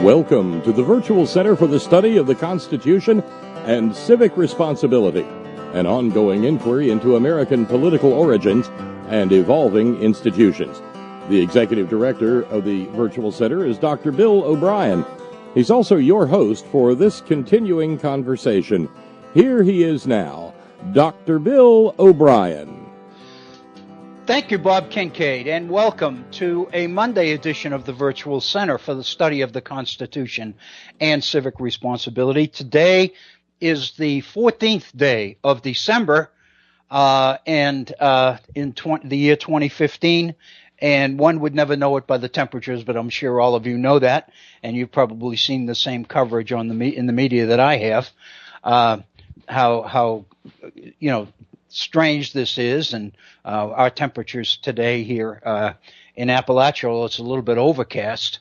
Welcome to the Virtual Center for the Study of the Constitution and Civic Responsibility, an ongoing inquiry into American political origins and evolving institutions. The Executive Director of the Virtual Center is Dr. Bill O'Brien. He's also your host for this continuing conversation. Here he is now, Dr. Bill O'Brien. Thank you, Bob Kincaid, and welcome to a Monday edition of the Virtual Center for the Study of the Constitution and Civic Responsibility. Today is the 14th day of December, in the year 2015, and one would never know it by the temperatures, but I'm sure all of you know that, and you've probably seen the same coverage in the media that I have. How strange this is, and our temperatures today here in Appalachia, it's a little bit overcast.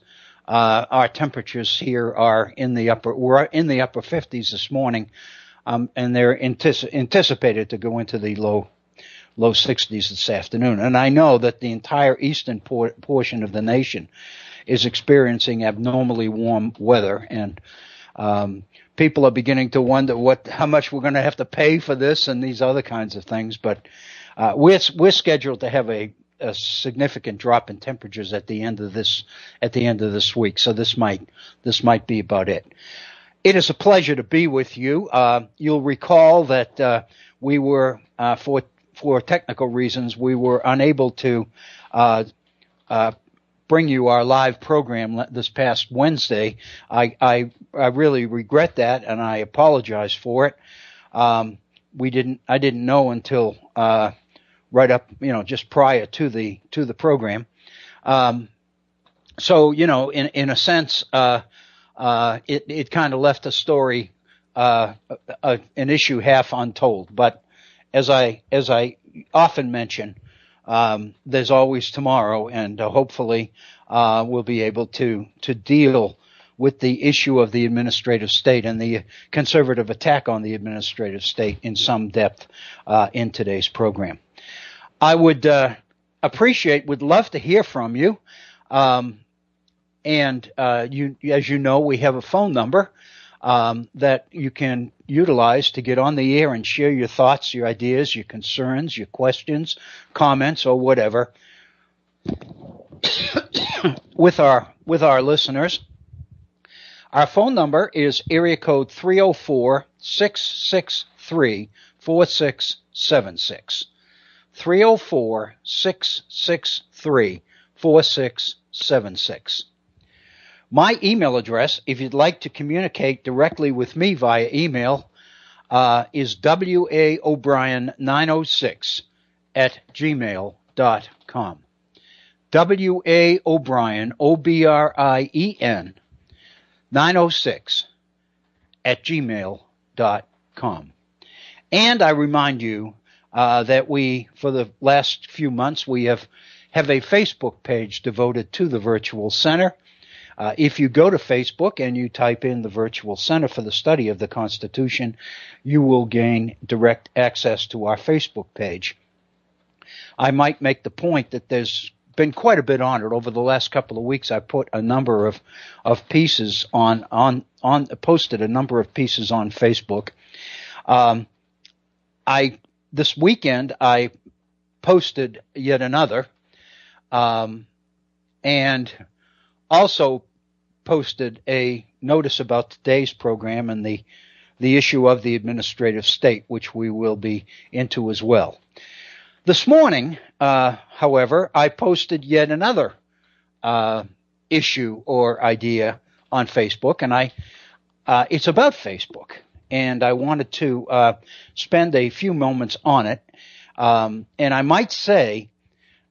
Our temperatures here are we're in the upper 50s this morning, and they're anticipated to go into the low 60s this afternoon. And I know that the entire eastern portion of the nation is experiencing abnormally warm weather, and people are beginning to wonder how much we're going to have to pay for this and these other kinds of things. But we're scheduled to have a significant drop in temperatures at the end of this week. So this might be about it. It is a pleasure to be with you. You'll recall that we were for technical reasons we were unable to bring you our live program this past Wednesday. I really regret that, and I apologize for it. I didn't know until right up, just prior to the program. So in a sense, it kind of left a story, an issue half untold. But as I often mention, there's always tomorrow, and hopefully we'll be able to deal with the issue of the administrative state and the conservative attack on the administrative state in some depth in today's program. I would would love to hear from you. And as you know, we have a phone number that you can utilize to get on the air and share your thoughts, your ideas, your concerns, your questions, comments, or whatever with our listeners. Our phone number is area code 304-663-4676. 304-663-4676. My email address, if you'd like to communicate directly with me via email, is waobrien906@gmail.com. waobrien, OBRIEN, 906@gmail.com. And I remind you that we, for the last few months, we have a Facebook page devoted to the Virtual Center. If you go to Facebook and you type in the Virtual Center for the Study of the Constitution, you will gain direct access to our Facebook page. I might make the point that there's been quite a bit on it over the last couple of weeks. I put a number of pieces posted a number of pieces on Facebook. This weekend I posted yet another, and also posted a notice about today's program and the issue of the administrative state, which we will be into as well. This morning, however, I posted yet another issue or idea on Facebook, and it's about Facebook, and I wanted to spend a few moments on it. And I might say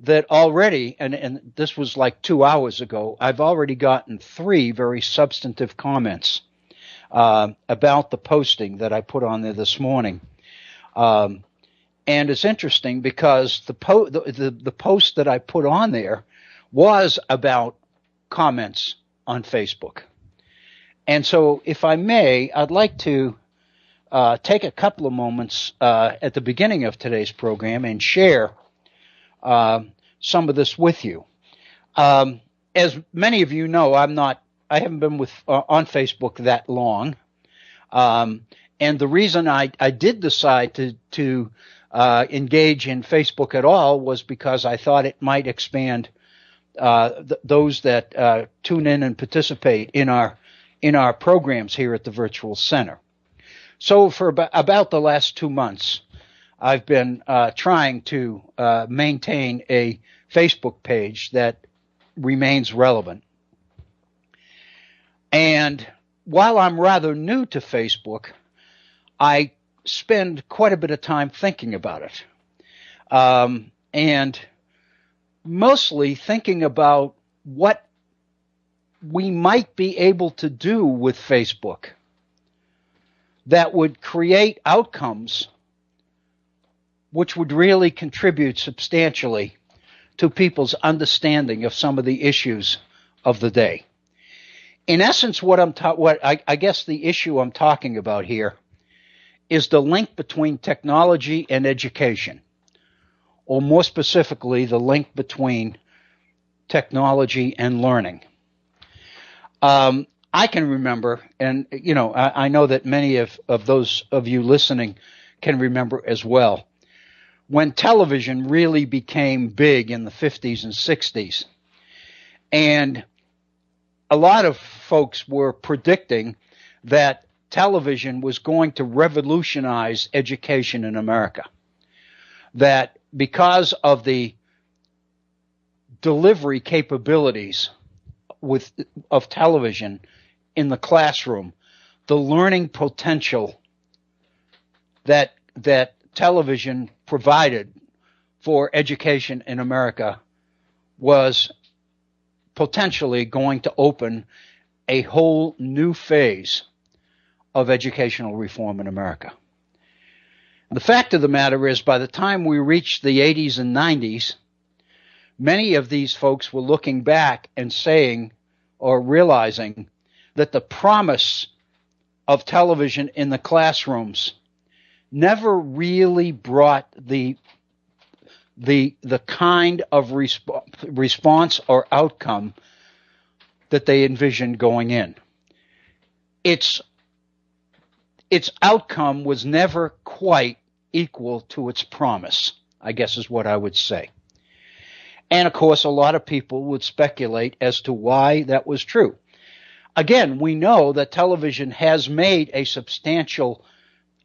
that already, and this was like 2 hours ago, I've already gotten 3 very substantive comments about the posting that I put on there this morning. And it's interesting because the post that I put on there was about comments on Facebook. And so if I may, I'd like to take a couple of moments at the beginning of today's program and share some of this with you. As many of you know, I'm not haven't been on Facebook that long, and the reason I did decide to engage in Facebook at all was because I thought it might expand those that tune in and participate in our programs here at the Virtual Center. So for about the last 2 months, I've been trying to maintain a Facebook page that remains relevant. And while I'm rather new to Facebook, I spend quite a bit of time thinking about it. And mostly thinking about what we might be able to do with Facebook that would create outcomes which would really contribute substantially to people's understanding of some of the issues of the day. In essence, I guess the issue I'm talking about here is the link between technology and education, or more specifically, the link between technology and learning. I can remember, and I know that many of those of you listening can remember as well, when television really became big in the 50s and 60s. And a lot of folks were predicting that television was going to revolutionize education in America. That because of the delivery capabilities of television in the classroom, the learning potential that television provided for education in America was potentially going to open a whole new phase of educational reform in America. The fact of the matter is, by the time we reached the 80s and 90s, many of these folks were looking back and saying or realizing that the promise of television in the classrooms never really brought the kind of response or outcome that they envisioned going in. Its outcome was never quite equal to its promise, I guess is what I would say. And of course, a lot of people would speculate as to why that was true. Again, we know that television has made a substantial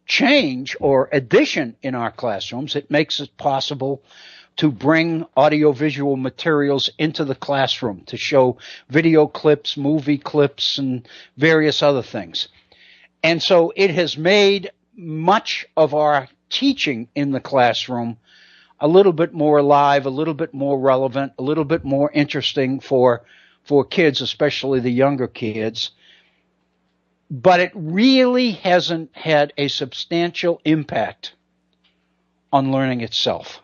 change or addition in our classrooms. It makes it possible to bring audiovisual materials into the classroom, to show video clips, movie clips, and various other things. And so it has made much of our teaching in the classroom a little bit more alive, a little bit more relevant, a little bit more interesting for kids, especially the younger kids. But it really hasn't had a substantial impact on learning itself.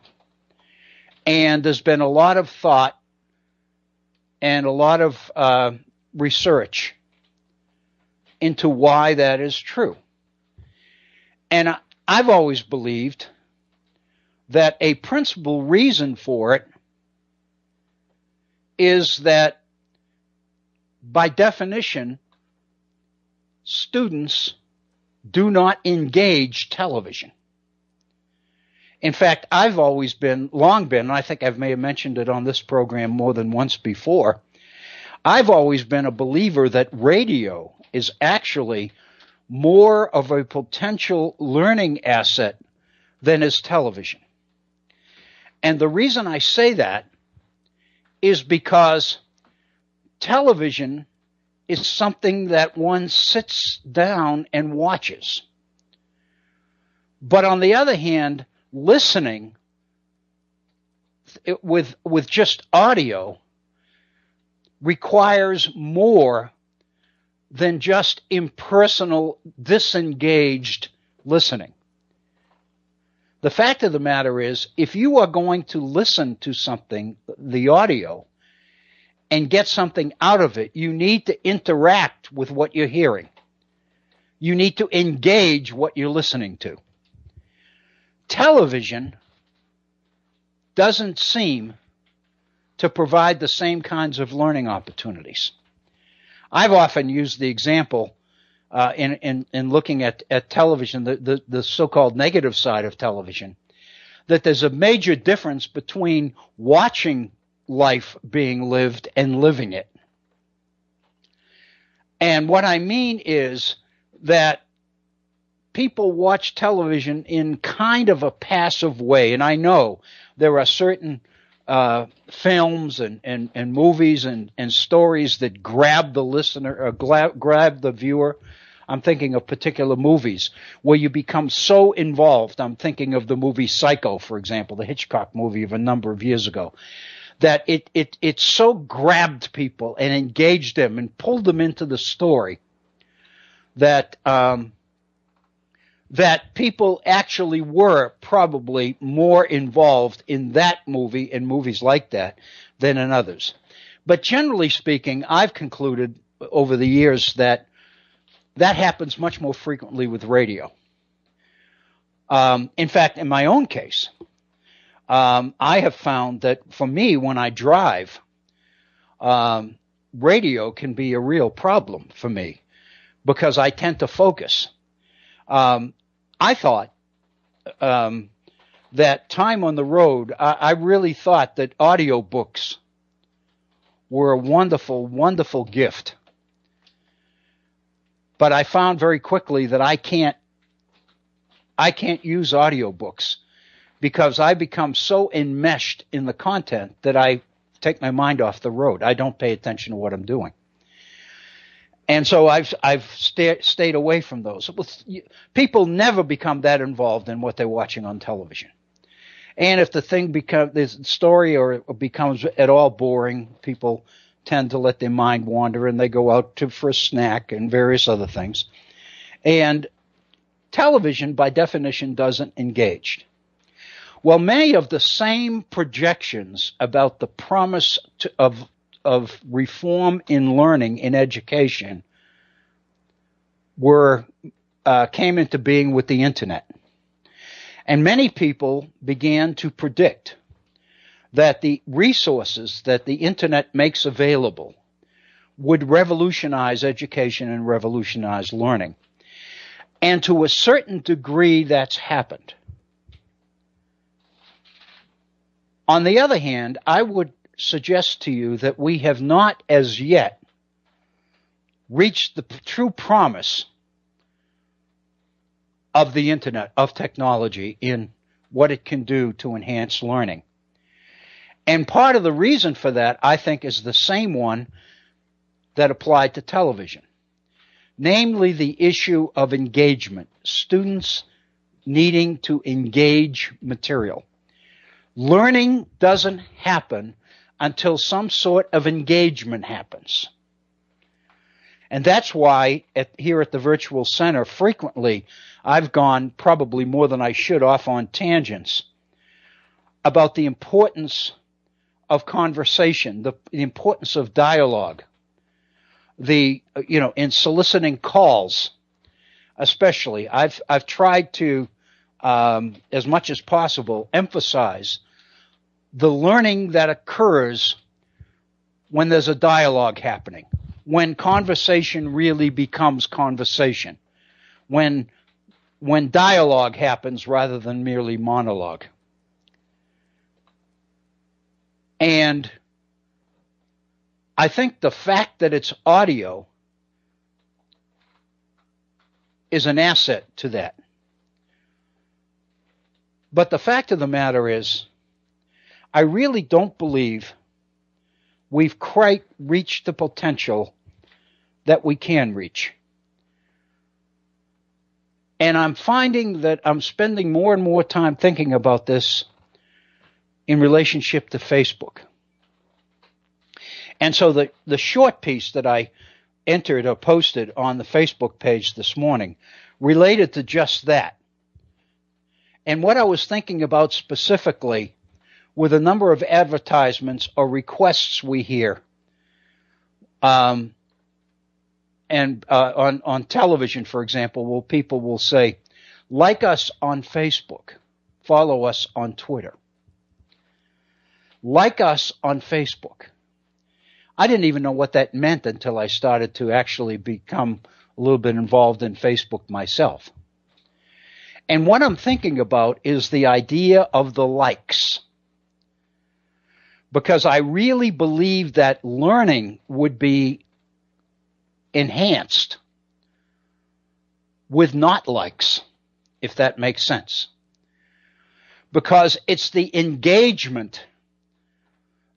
And there's been a lot of thought and a lot of research into why that is true. And I've always believed that a principal reason for it is that, by definition, students do not engage television. In fact, I've long been, and I think I may have mentioned it on this program more than once before, I've always been a believer that radio is actually more of a potential learning asset than is television. And the reason I say that is because television is something that one sits down and watches. But on the other hand, listening with just audio requires more than just impersonal, disengaged listening. The fact of the matter is, if you are going to listen to something, the audio, and get something out of it, you need to interact with what you're hearing. You need to engage what you're listening to. Television doesn't seem to provide the same kinds of learning opportunities. I've often used the example in looking at television, the so-called negative side of television, that there's a major difference between watching life being lived and living it. And what I mean is that people watch television in kind of a passive way. And I know there are certain films and movies and stories that grab the listener or grab the viewer. I'm thinking of particular movies where you become so involved. I'm thinking of the movie Psycho, for example, the Hitchcock movie of a number of years ago, that it so grabbed people and engaged them and pulled them into the story that that people actually were probably more involved in that movie and movies like that than in others. But generally speaking, I've concluded over the years that that happens much more frequently with radio. In fact, in my own case, I have found that for me, when I drive, radio can be a real problem for me because I tend to focus. I thought that time on the road, I really thought that audiobooks were a wonderful, wonderful gift. But I found very quickly that I can't use audiobooks because I become so enmeshed in the content that I take my mind off the road. I don't pay attention to what I'm doing. And so I've stayed away from those. People never become that involved in what they're watching on television. And if the thing this story or becomes at all boring, people tend to let their mind wander and they go out for a snack and various other things. And television, by definition, doesn't engage. Well, many of the same projections about the promise of reform in learning in education came into being with the internet. And many people began to predict that the resources that the internet makes available would revolutionize education and revolutionize learning. And to a certain degree, that's happened. On the other hand, I would suggest to you that we have not as yet reached the true promise of the internet, of technology, in what it can do to enhance learning. And part of the reason for that, I think, is the same one that applied to television, namely the issue of engagement, students needing to engage material. Learning doesn't happen until some sort of engagement happens. And that's why here at the Virtual Center, frequently I've gone probably more than I should off on tangents about the importance of conversation, the importance of dialogue, in soliciting calls, especially. I've tried to, as much as possible, emphasize the learning that occurs when there's a dialogue happening, when conversation really becomes conversation, when dialogue happens rather than merely monologue. And I think the fact that it's audio is an asset to that. But the fact of the matter is, I really don't believe we've quite reached the potential that we can reach. And I'm finding that I'm spending more and more time thinking about this in relationship to Facebook. And so the short piece that I entered or posted on the Facebook page this morning related to just that. And what I was thinking about specifically were the number of advertisements or requests we hear on television, for example, where people will say, like us on Facebook, follow us on Twitter. Like us on Facebook. I didn't even know what that meant until I started to actually become a little bit involved in Facebook myself. And what I'm thinking about is the idea of the likes. Because I really believe that learning would be enhanced with not likes, if that makes sense. Because it's the engagement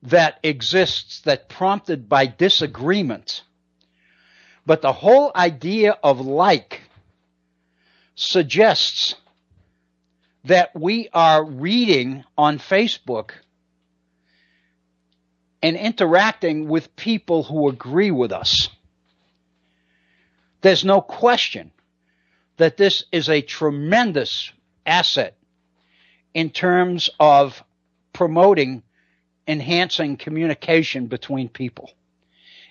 that exists that prompted by disagreement. But the whole idea of like suggests that we are reading on Facebook and interacting with people who agree with us. There's no question that this is a tremendous asset in terms of promoting, enhancing communication between people.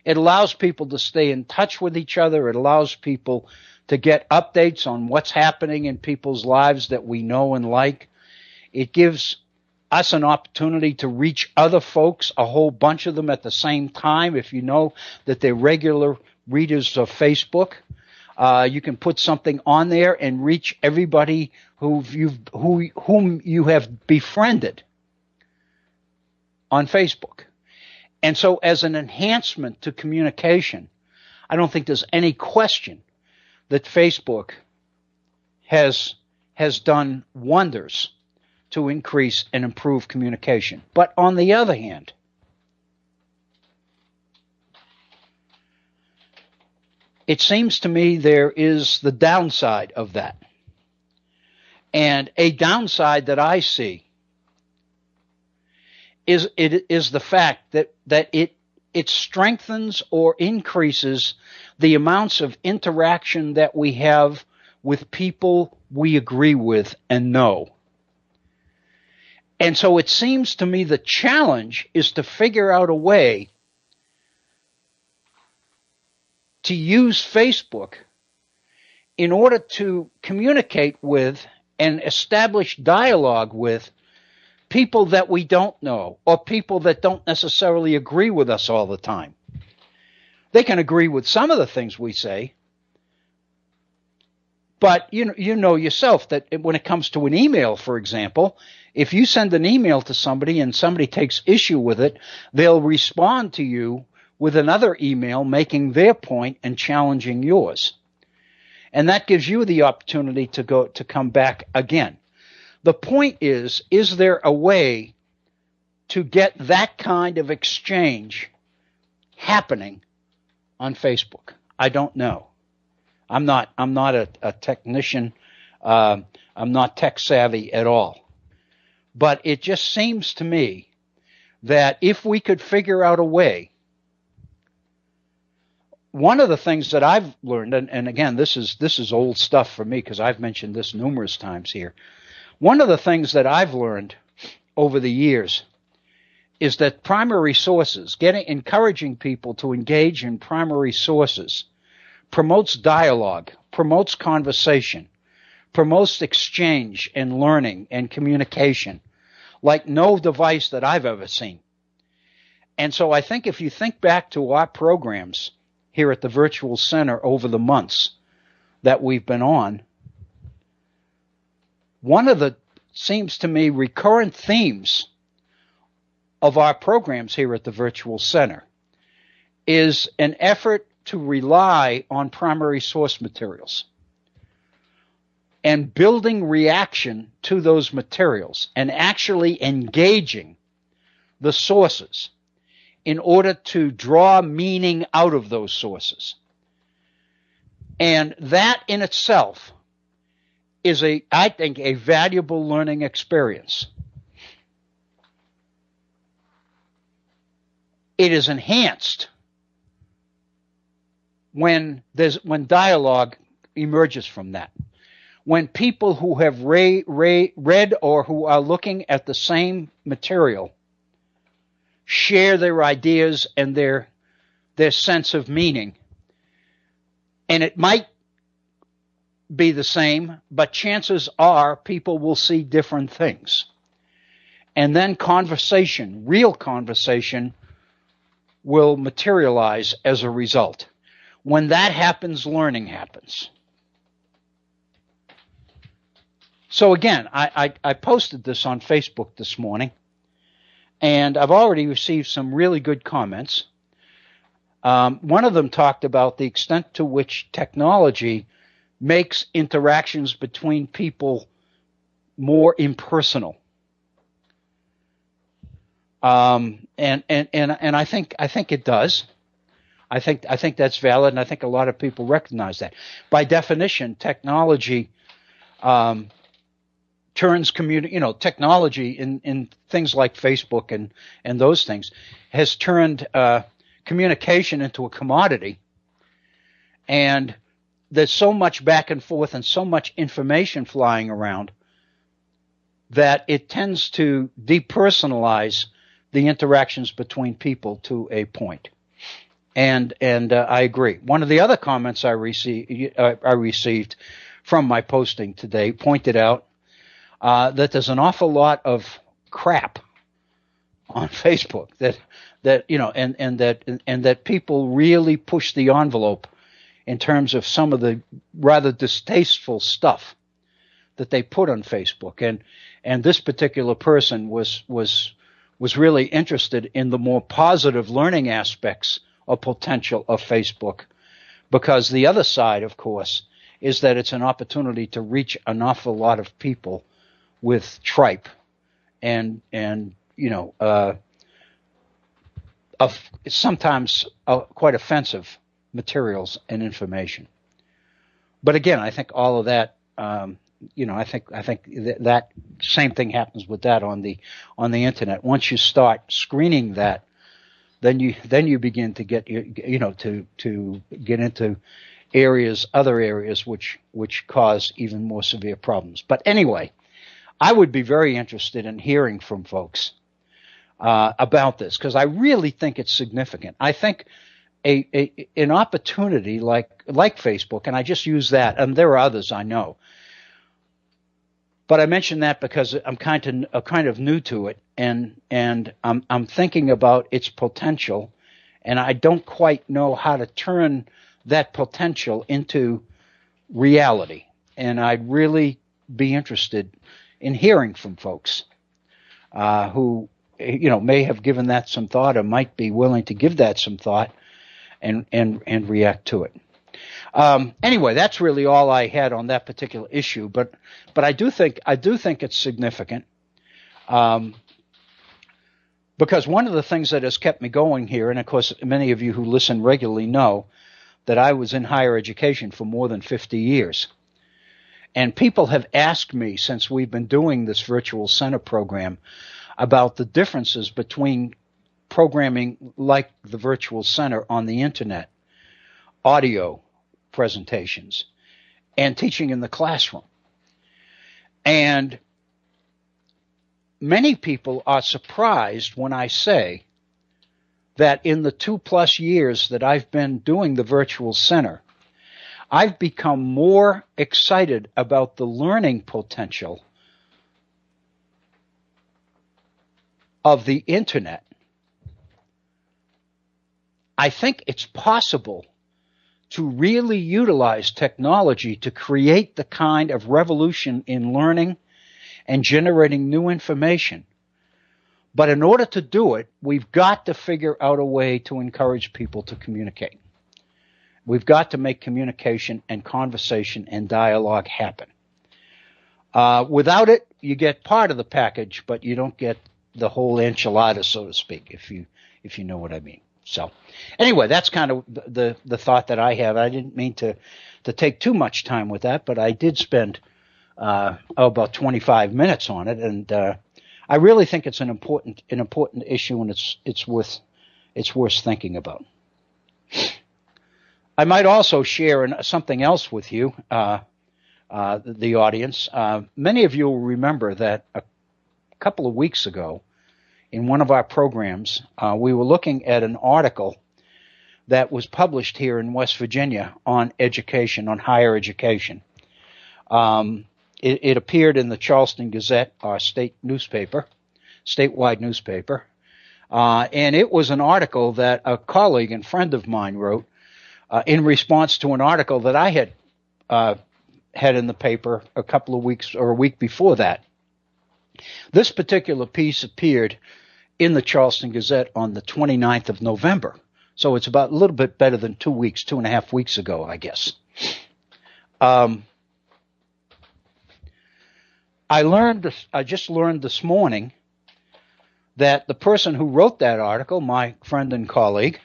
It allows people to stay in touch with each other. It allows people to get updates on what's happening in people's lives that we know and like. It gives us an opportunity to reach other folks, a whole bunch of them at the same time. If you know that they're regular readers of Facebook, you can put something on there and reach everybody whom you have befriended on Facebook. And so as an enhancement to communication, I don't think there's any question that Facebook has done wonders to increase and improve communication. But on the other hand, it seems to me there is the downside of that. And a downside that I see is the fact that it strengthens or increases the amounts of interaction that we have with people we agree with and know. And so it seems to me the challenge is to figure out a way to use Facebook in order to communicate with and establish dialogue with people that we don't know or people that don't necessarily agree with us all the time. They can agree with some of the things we say, but you know yourself that when it comes to an email, for example, if you send an email to somebody and somebody takes issue with it, they'll respond to you with another email making their point and challenging yours. And that gives you the opportunity to come back again. The point is there a way to get that kind of exchange happening on Facebook? I don't know. I'm not a technician. I'm not tech savvy at all. But it just seems to me that if we could figure out a way, one of the things that I've learned, and again, this is old stuff for me because I've mentioned this numerous times here. One of the things that I've learned over the years is that primary sources, encouraging people to engage in primary sources, promotes dialogue, promotes conversation, promotes exchange and learning and communication like no device that I've ever seen. And so I think if you think back to our programs here at the Virtual Center over the months that we've been on, one of the, seems to me, recurrent themes of our programs here at the Virtual Center is an effort to rely on primary source materials and building reaction to those materials and actually engaging the sources in order to draw meaning out of those sources. And that in itself is I think, a valuable learning experience. It is enhanced when dialogue emerges from that. When people who have read or who are looking at the same material share their ideas and their sense of meaning. And it might be the same, but chances are people will see different things. And then conversation, real conversation, will materialize as a result. When that happens, learning happens. So again, I posted this on Facebook this morning, and I've already received some really good comments. One of them talked about the extent to which technology makes interactions between people more impersonal. And I think it does. I think that's valid, and I think a lot of people recognize that. By definition, technology turns technology in things like Facebook and those things has turned communication into a commodity, and there's so much back and forth and so much information flying around that it tends to depersonalize the interactions between people to a point. And I agree. One of the other comments I received from my posting today pointed out that there's an awful lot of crap on Facebook that people really push the envelope in terms of some of the rather distasteful stuff that they put on Facebook. And this particular person was really interested in the more positive learning aspects or potential of Facebook, because the other side, of course, is that it's an opportunity to reach an awful lot of people with tripe and sometimes quite offensive materials and information. But again, I think all of that, I think that same thing happens with that on the internet. Once you start screening that, then you begin to get to get into other areas which cause even more severe problems. But anyway, I would be very interested in hearing from folks about this, because I really think it's significant. I think an opportunity like Facebook, and I just use that, and there are others I know, but I mention that because I'm kind of new to it, and I'm thinking about its potential, and I don't quite know how to turn that potential into reality. And I'd really be interested in hearing from folks who may have given that some thought, or might be willing to give that some thought and react to it. Anyway, that's really all I had on that particular issue. But I do think it's significant, because one of the things that has kept me going here, and of course many of you who listen regularly know that I was in higher education for more than 50 years. And people have asked me, since we've been doing this virtual center program, about the differences between programming like the virtual center on the internet, audio presentations, and teaching in the classroom. And many people are surprised when I say that in the 2+ years that I've been doing the virtual center, I've become more excited about the learning potential of the internet. I think it's possible to really utilize technology to create the kind of revolution in learning and generating new information. But in order to do it, we've got to figure out a way to encourage people to communicate. We've got to make communication and conversation and dialogue happen. Without it, you get part of the package, but you don't get the whole enchilada, so to speak, if you know what I mean. So anyway, that's kind of the thought that I have. I didn't mean to take too much time with that, but I did spend about 25 minutes on it, and I really think it's an important issue, and it's worth thinking about. I might also share something else with you, the audience. Many of you will remember that a couple of weeks ago, in one of our programs, we were looking at an article that was published here in West Virginia on education, on higher education. It appeared in the Charleston Gazette, our statewide newspaper. And it was an article that a colleague and friend of mine wrote in response to an article that I had in the paper a couple of weeks or a week before that. This particular piece appeared in the Charleston Gazette on the 29th of November. So it's about a little bit better than 2 weeks, 2.5 weeks ago, I guess. I just learned this morning that the person who wrote that article, my friend and colleague,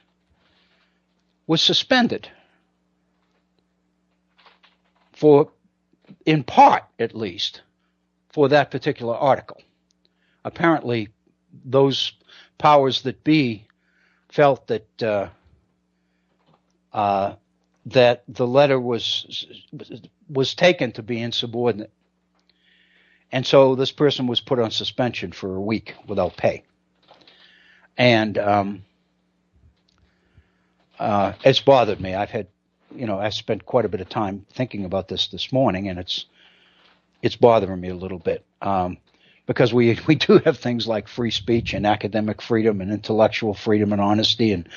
was suspended for, in part at least, for that particular article. Apparently, those powers that be felt that that the letter was taken to be insubordinate, and so this person was put on suspension for a week without pay. And it's bothered me. I spent quite a bit of time thinking about this morning, and it's bothering me a little bit. Because we do have things like free speech and academic freedom and intellectual freedom and honesty, and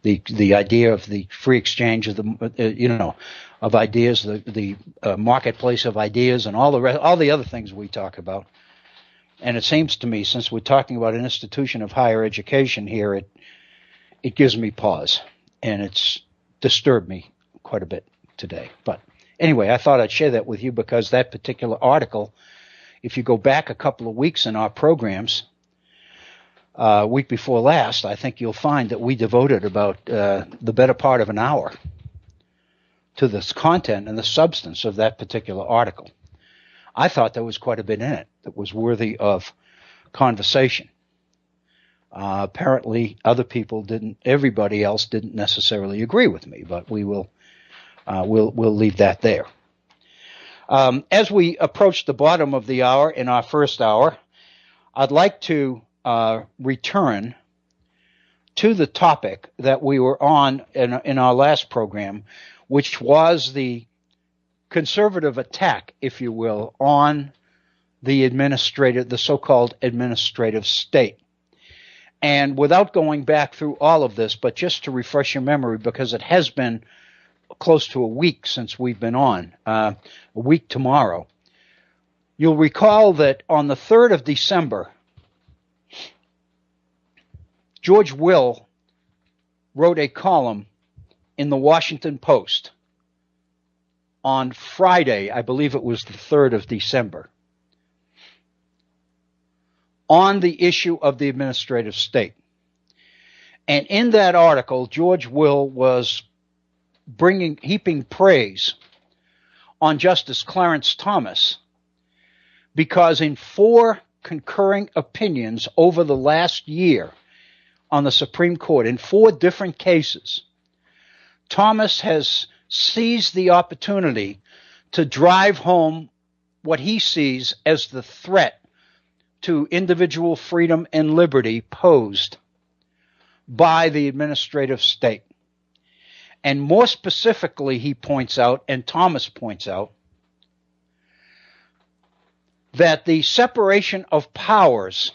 the idea of the free exchange of of ideas, the marketplace of ideas, and all the other things we talk about. And it seems to me, since we're talking about an institution of higher education here, it gives me pause, and it's disturbed me quite a bit today. But anyway, I thought I'd share that with you because that particular article, if you go back a couple of weeks in our programs, week before last, I think you'll find that we devoted about the better part of an hour to this content and the substance of that particular article. I thought there was quite a bit in it that was worthy of conversation. Apparently, other people didn't. Everybody else didn't necessarily agree with me, but we'll leave that there. As we approach the bottom of the hour in our first hour, I'd like to return to the topic that we were on in our last program, which was the conservative attack, if you will, on the so-called administrative state. And without going back through all of this, but just to refresh your memory, because it has been close to a week since we've been on, a week tomorrow, you'll recall that on the 3rd of December, George Will wrote a column in the Washington Post on Friday, I believe it was the 3rd of December, on the issue of the administrative state. And in that article, George Will was heaping praise on Justice Clarence Thomas because in 4 concurring opinions over the last year on the Supreme Court, in 4 different cases, Thomas has seized the opportunity to drive home what he sees as the threat to individual freedom and liberty posed by the administrative state. And more specifically, he points out, and Thomas points out, that the separation of powers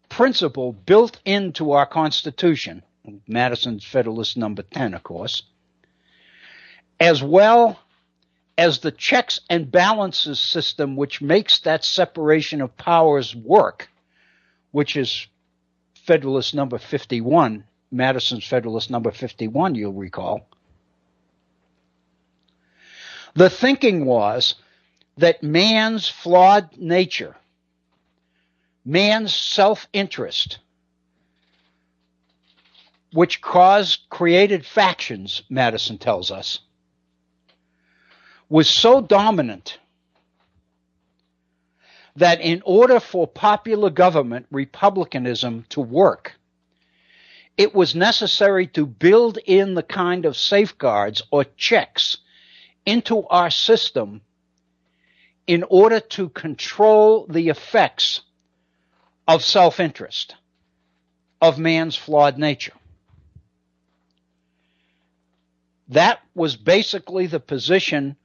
principle built into our Constitution, Madison's Federalist Number 10, of course, as well as the checks and balances system which makes that separation of powers work, which is Federalist Number 51, Madison's Federalist Number 51, you'll recall. The thinking was that man's flawed nature, man's self-interest, which created factions, Madison tells us, was so dominant that in order for popular government, republicanism, to work, it was necessary to build in the kind of safeguards or checks into our system in order to control the effects of self-interest, of man's flawed nature. That was basically the position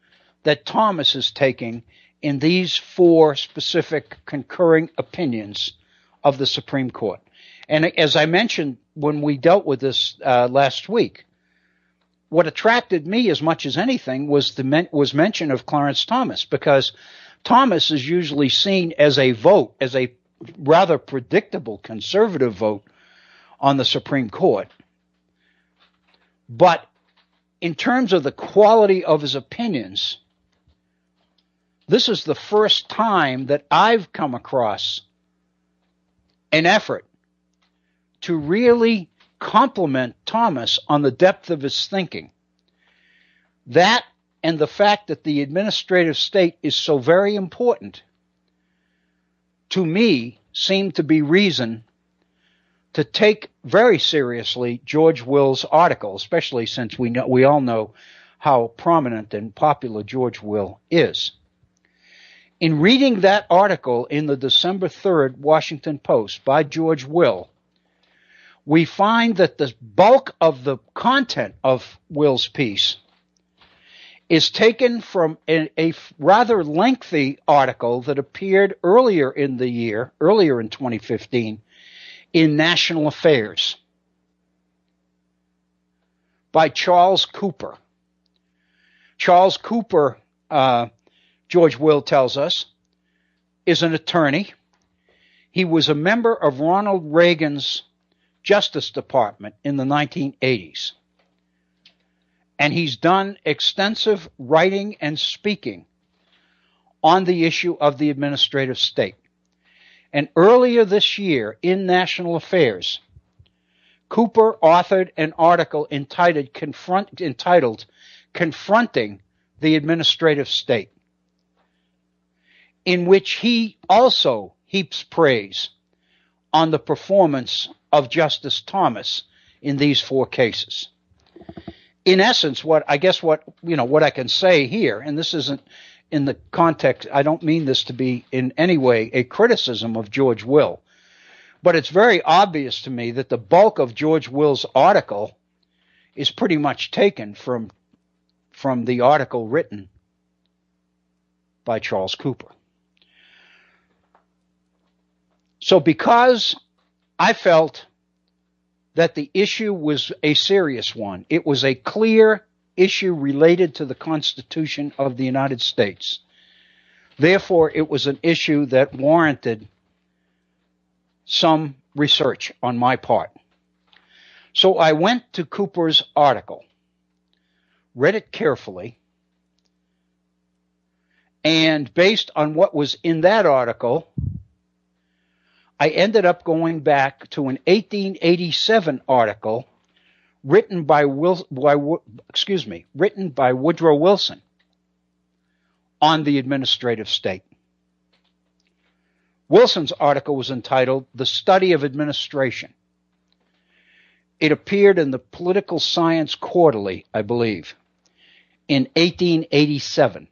that Thomas is taking in these 4 specific concurring opinions of the Supreme Court. And as I mentioned when we dealt with this last week, what attracted me as much as anything was mention of Clarence Thomas, because Thomas is usually seen as a rather predictable conservative vote on the Supreme Court. But in terms of the quality of his opinions, this is the first time that I've come across an effort to really compliment Thomas on the depth of his thinking. That and the fact that the administrative state is so very important, to me, seemed to be reason to take very seriously George Will's article, especially since we all know how prominent and popular George Will is. In reading that article in the December 3rd Washington Post by George Will, we find that the bulk of the content of Will's piece is taken from a rather lengthy article that appeared earlier in 2015, in National Affairs by Charles Cooper. Charles Cooper, George Will tells us, is an attorney. He was a member of Ronald Reagan's Justice Department in the 1980s. And he's done extensive writing and speaking on the issue of the administrative state. And earlier this year in National Affairs, Cooper authored an article entitled Confronting the Administrative State, in which he also heaps praise on the performance of Justice Thomas in these four cases. In essence, what I can say here, and this isn't in the context, I don't mean this to be in any way a criticism of George Will, but it's very obvious to me that the bulk of George Will's article is pretty much taken from the article written by Charles Cooper. So because I felt that the issue was a serious one, it was a clear issue related to the Constitution of the United States. Therefore, it was an issue that warranted some research on my part. So I went to Cooper's article, read it carefully, and based on what was in that article, I ended up going back to an 1887 article written by Woodrow Wilson on the administrative state. Wilson's article was entitled The Study of Administration. It appeared in the Political Science Quarterly, I believe, in 1887.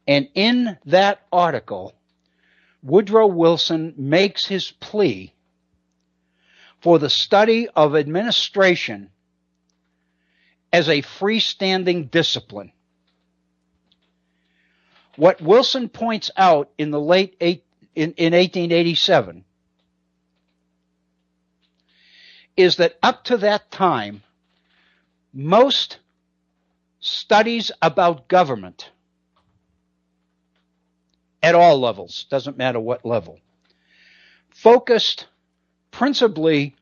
And in that article, Woodrow Wilson makes his plea for the study of administration as a freestanding discipline. What Wilson points out in 1887 is that up to that time, most studies about government at all levels, doesn't matter what level, focused principally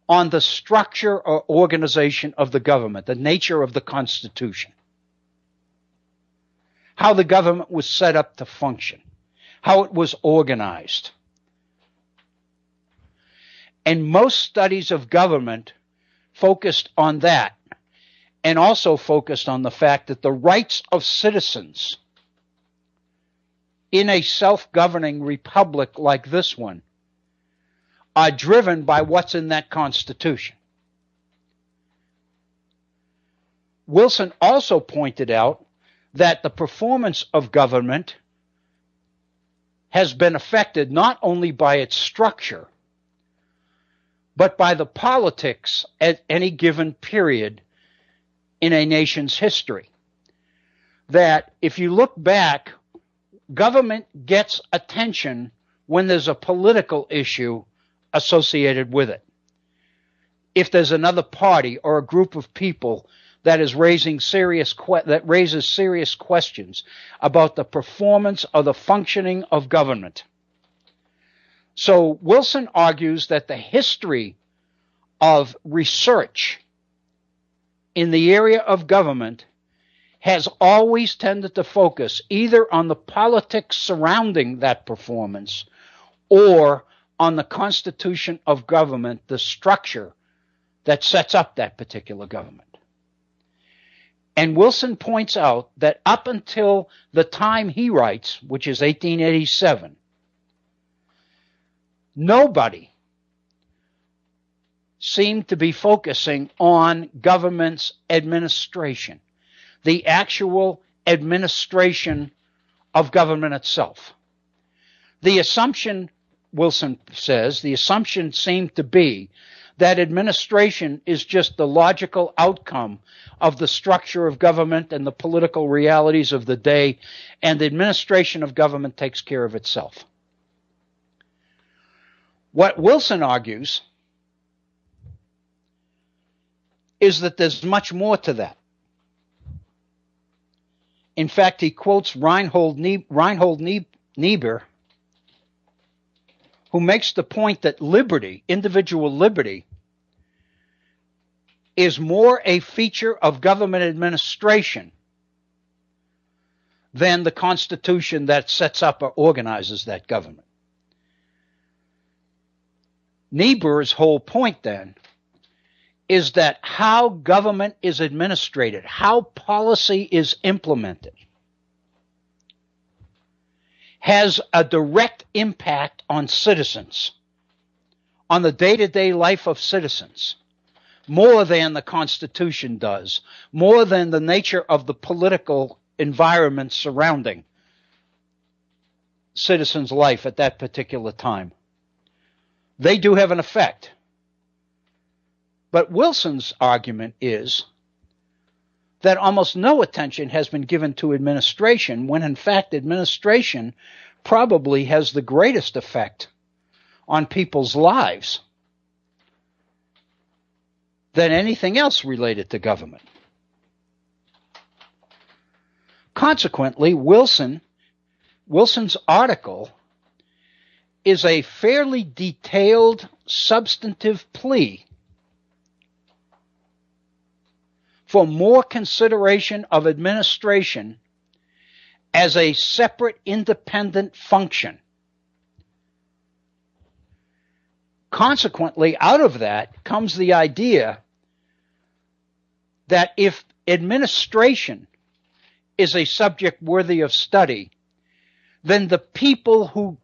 on the structure or organization of the government, the nature of the Constitution, how the government was set up to function, how it was organized. And most studies of government focused on that, and also focused on the fact that the rights of citizens in a self-governing republic like this one are driven by what's in that Constitution. Wilson also pointed out that the performance of government has been affected not only by its structure, but by the politics at any given period in a nation's history. That if you look back, government gets attention when there's a political issue associated with it. If there's another party or a group of people that is raises serious questions about the performance or the functioning of government. So Wilson argues that the history of research in the area of government has always tended to focus either on the politics surrounding that performance or on the constitution of government, the structure that sets up that particular government. And Wilson points out that up until the time he writes, which is 1887, nobody seemed to be focusing on government's administration, the actual administration of government itself. The assumption, Wilson says, the assumption seemed to be that administration is just the logical outcome of the structure of government and the political realities of the day, and the administration of government takes care of itself. What Wilson argues is that there's much more to that. In fact, he quotes Reinhold Niebuhr, who makes the point that liberty, individual liberty, is more a feature of government administration than the constitution that sets up or organizes that government. Niebuhr's whole point then is that how government is administrated, how policy is implemented, has a direct impact on citizens, on the day-to-day life of citizens, more than the Constitution does, more than the nature of the political environment surrounding citizens' life at that particular time. They do have an effect. But Wilson's argument is that almost no attention has been given to administration, when in fact administration probably has the greatest effect on people's lives than anything else related to government. Consequently, Wilson's article is a fairly detailed, substantive plea for more consideration of administration as a separate, independent function. Consequently, out of that comes the idea that if administration is a subject worthy of study, then the people who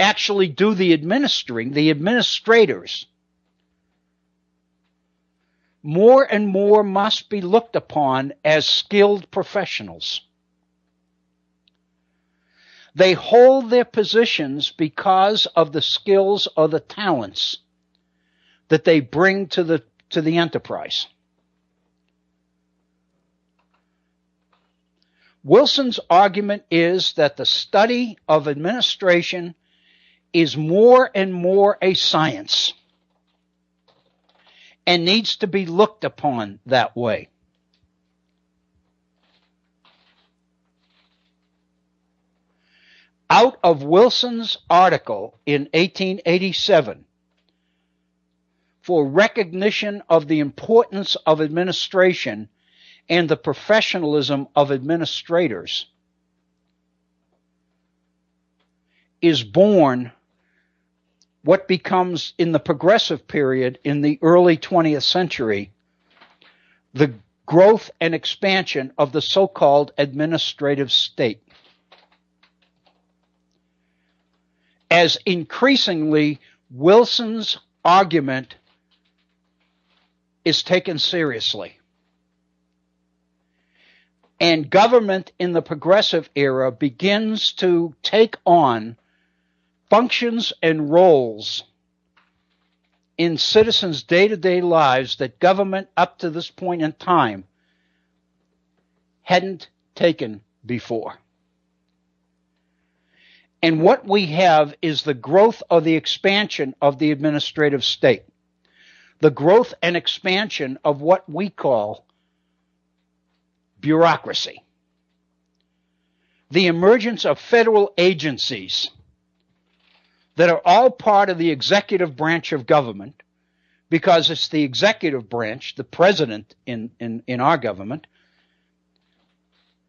actually do the administering, the administrators, more and more must be looked upon as skilled professionals. They hold their positions because of the skills or the talents that they bring to the enterprise. Wilson's argument is that the study of administration is more and more a science and needs to be looked upon that way. Out of Wilson's article in 1887, for recognition of the importance of administration and the professionalism of administrators, is born what becomes, in the progressive period in the early 20th century, the growth and expansion of the so-called administrative state. As increasingly Wilson's argument is taken seriously, and government in the progressive era begins to take on functions and roles in citizens' day-to-day lives that government up to this point in time hadn't taken before. And what we have is the growth or the expansion of the administrative state, the growth and expansion of what we call bureaucracy, the emergence of federal agencies that are all part of the executive branch of government, because it's the executive branch, the president in our government,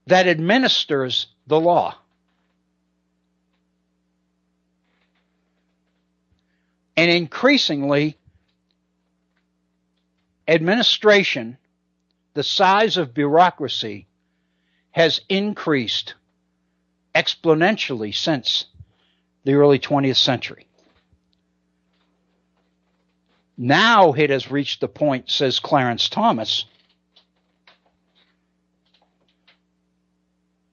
that administers the law. And increasingly, administration, the size of bureaucracy, has increased exponentially since the early 20th century. Now it has reached the point, says Clarence Thomas,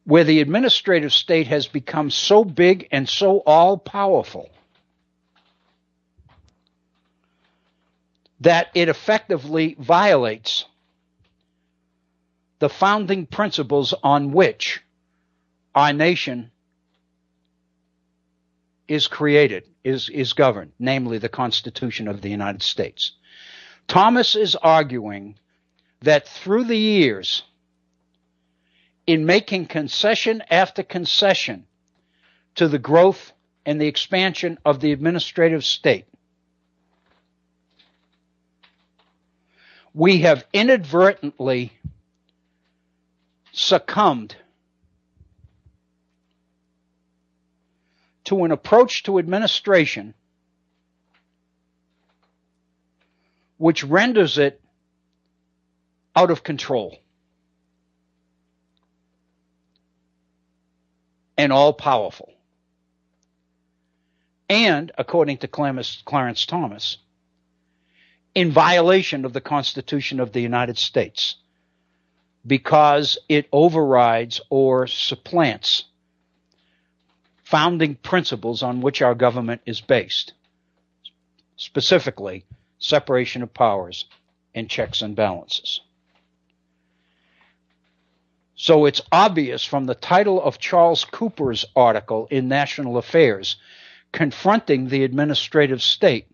where the administrative state has become so big and so all-powerful that it effectively violates the founding principles on which our nation is created, is governed, namely the Constitution of the United States. Thomas is arguing that through the years, in making concession after concession to the growth and the expansion of the administrative state, we have inadvertently succumbed to an approach to administration which renders it out of control and all-powerful. And, according to Clarence Thomas, in violation of the Constitution of the United States, because it overrides or supplants founding principles on which our government is based, specifically separation of powers and checks and balances. So it's obvious from the title of Charles Cooper's article in National Affairs, confronting the administrative state,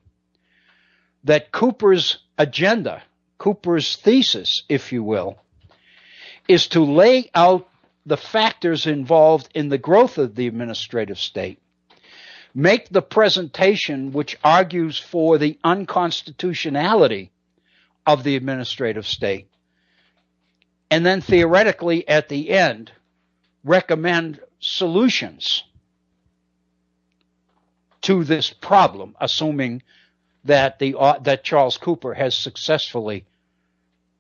that Cooper's agenda, Cooper's thesis, if you will, is to lay out the factors involved in the growth of the administrative state, make the presentation which argues for the unconstitutionality of the administrative state, and then theoretically at the end recommend solutions to this problem, assuming that that Charles Cooper has successfully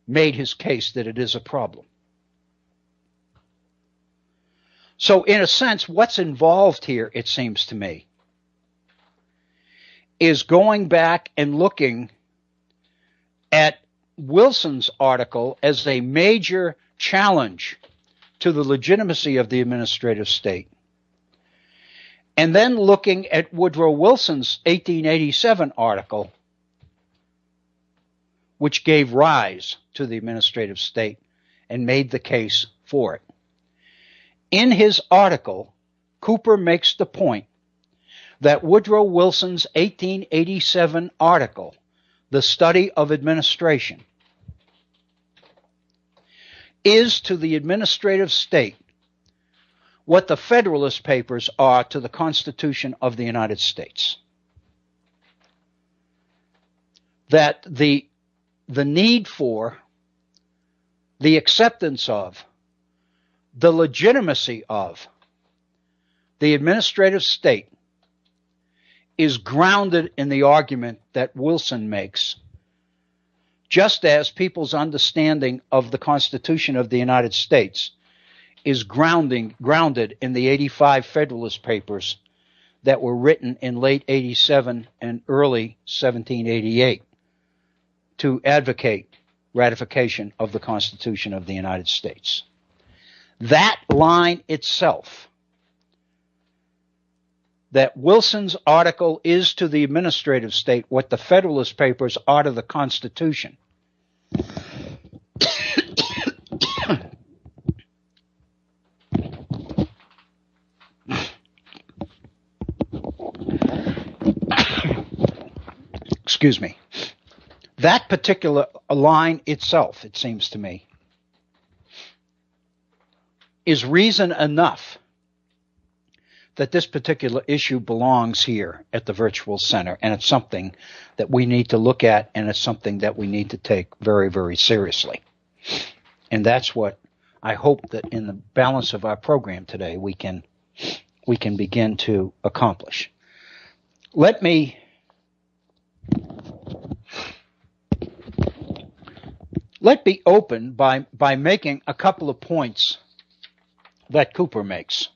made his case that it is a problem. So in a sense, what's involved here, it seems to me, is going back and looking at Wilson's article as a major challenge to the legitimacy of the administrative state, and then looking at Woodrow Wilson's 1887 article, which gave rise to the administrative state and made the case for it. In his article, Cooper makes the point that Woodrow Wilson's 1887 article, The Study of Administration, is to the administrative state what the Federalist Papers are to the Constitution of the United States. That the need for, the acceptance of, the legitimacy of the administrative state is grounded in the argument that Wilson makes, just as people's understanding of the Constitution of the United States is grounded in the 85 Federalist Papers that were written in late 87 and early 1788 to advocate ratification of the Constitution of the United States. That line itself, that Wilson's article is to the administrative state what the Federalist Papers are to the Constitution, excuse me, that particular line itself, it seems to me, is reason enough that this particular issue belongs here at the Virtual Center, and it's something that we need to look at, and it's something that we need to take very, very seriously. And that's what I hope that in the balance of our program today we can begin to accomplish. Let me open by making a couple of points that Cooper makes.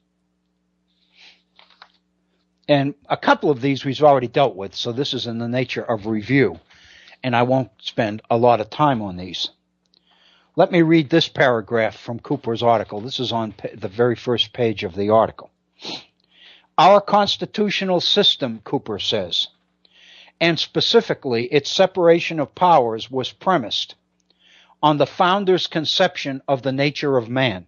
And a couple of these we've already dealt with, so this is in the nature of review, and I won't spend a lot of time on these. Let me read this paragraph from Cooper's article. This is on the very first page of the article. Our constitutional system, Cooper says, and specifically its separation of powers, was premised on the founders' conception of the nature of man.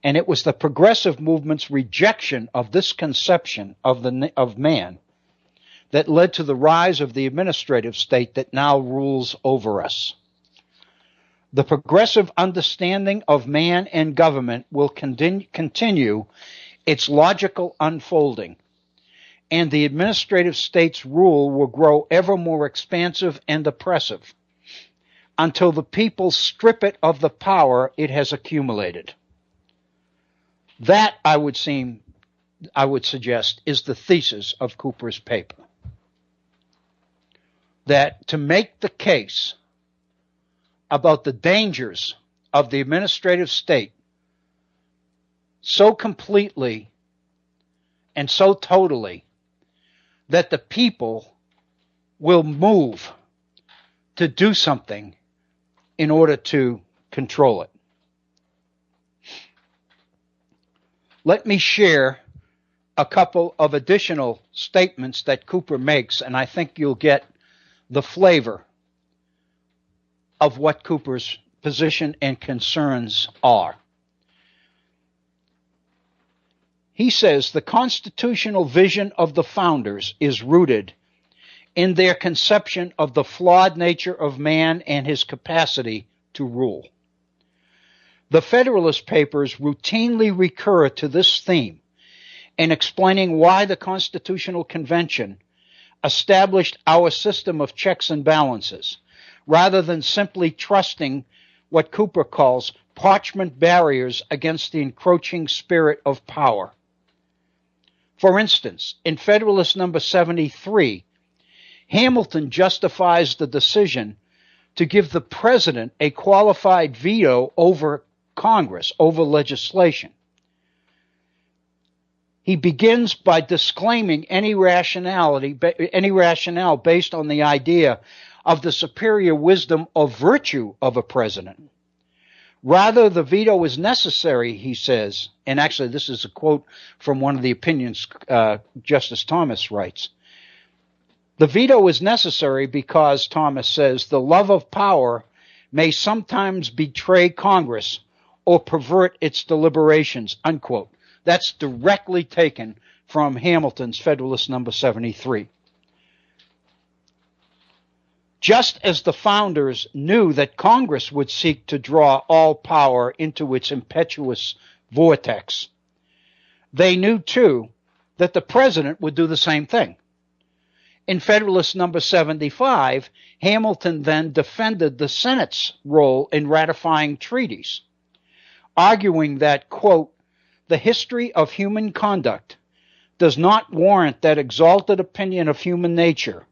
And it was the progressive movement's rejection of this conception of man that led to the rise of the administrative state that now rules over us. The progressive understanding of man and government will continue its logical unfolding, and the administrative state's rule will grow ever more expansive and oppressive until the people strip it of the power it has accumulated. That, I would suggest, is the thesis of Cooper's paper. That to make the case about the dangers of the administrative state so completely and so totally that the people will move to do something in order to control it. Let me share a couple of additional statements that Cooper makes, and I think you'll get the flavor of what Cooper's position and concerns are. He says the constitutional vision of the founders is rooted in their conception of the flawed nature of man and his capacity to rule. The Federalist Papers routinely recur to this theme in explaining why the Constitutional Convention established our system of checks and balances, rather than simply trusting what Cooper calls parchment barriers against the encroaching spirit of power. For instance, in Federalist number 73, Hamilton justifies the decision to give the president a qualified veto over Congress, over legislation. He begins by disclaiming any rationale based on the idea of the superior wisdom or virtue of a president. Rather, the veto is necessary, he says, and actually this is a quote from one of the opinions Justice Thomas writes. The veto is necessary because, Thomas says, the love of power may sometimes betray Congress or pervert its deliberations, unquote. That's directly taken from Hamilton's Federalist number 73. Just as the founders knew that Congress would seek to draw all power into its impetuous vortex, they knew, too, that the president would do the same thing. In Federalist number 75, Hamilton then defended the Senate's role in ratifying treaties, arguing that, quote, the history of human conduct does not warrant that exalted opinion of human nature,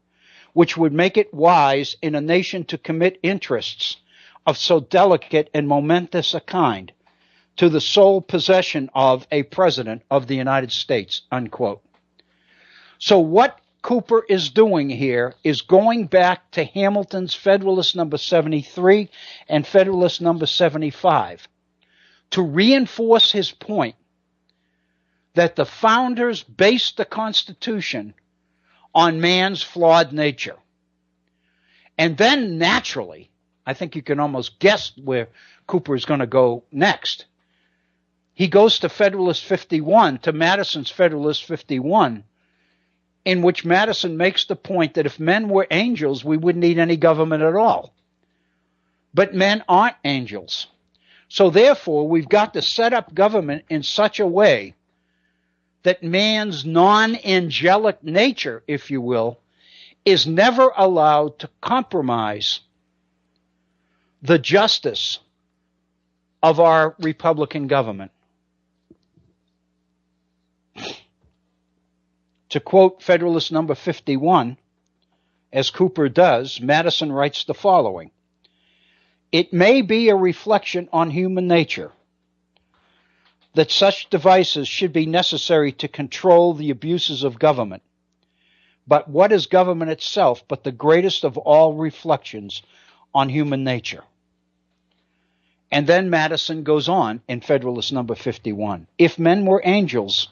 which would make it wise in a nation to commit interests of so delicate and momentous a kind to the sole possession of a president of the United States, unquote. So what Cooper is doing here is going back to Hamilton's Federalist number 73 and Federalist number 75 to reinforce his point that the founders based the Constitution on man's flawed nature. And then naturally, I think you can almost guess where Cooper is going to go next. He goes to Federalist 51, to Madison's Federalist 51, in which Madison makes the point that if men were angels, we wouldn't need any government at all. But men aren't angels. So therefore, we've got to set up government in such a way that man's non-angelic nature, if you will, is never allowed to compromise the justice of our Republican government. To quote Federalist number 51, as Cooper does, Madison writes the following: "It may be a reflection on human nature that such devices should be necessary to control the abuses of government. But what is government itself but the greatest of all reflections on human nature?" And then Madison goes on in Federalist number 51. "If men were angels,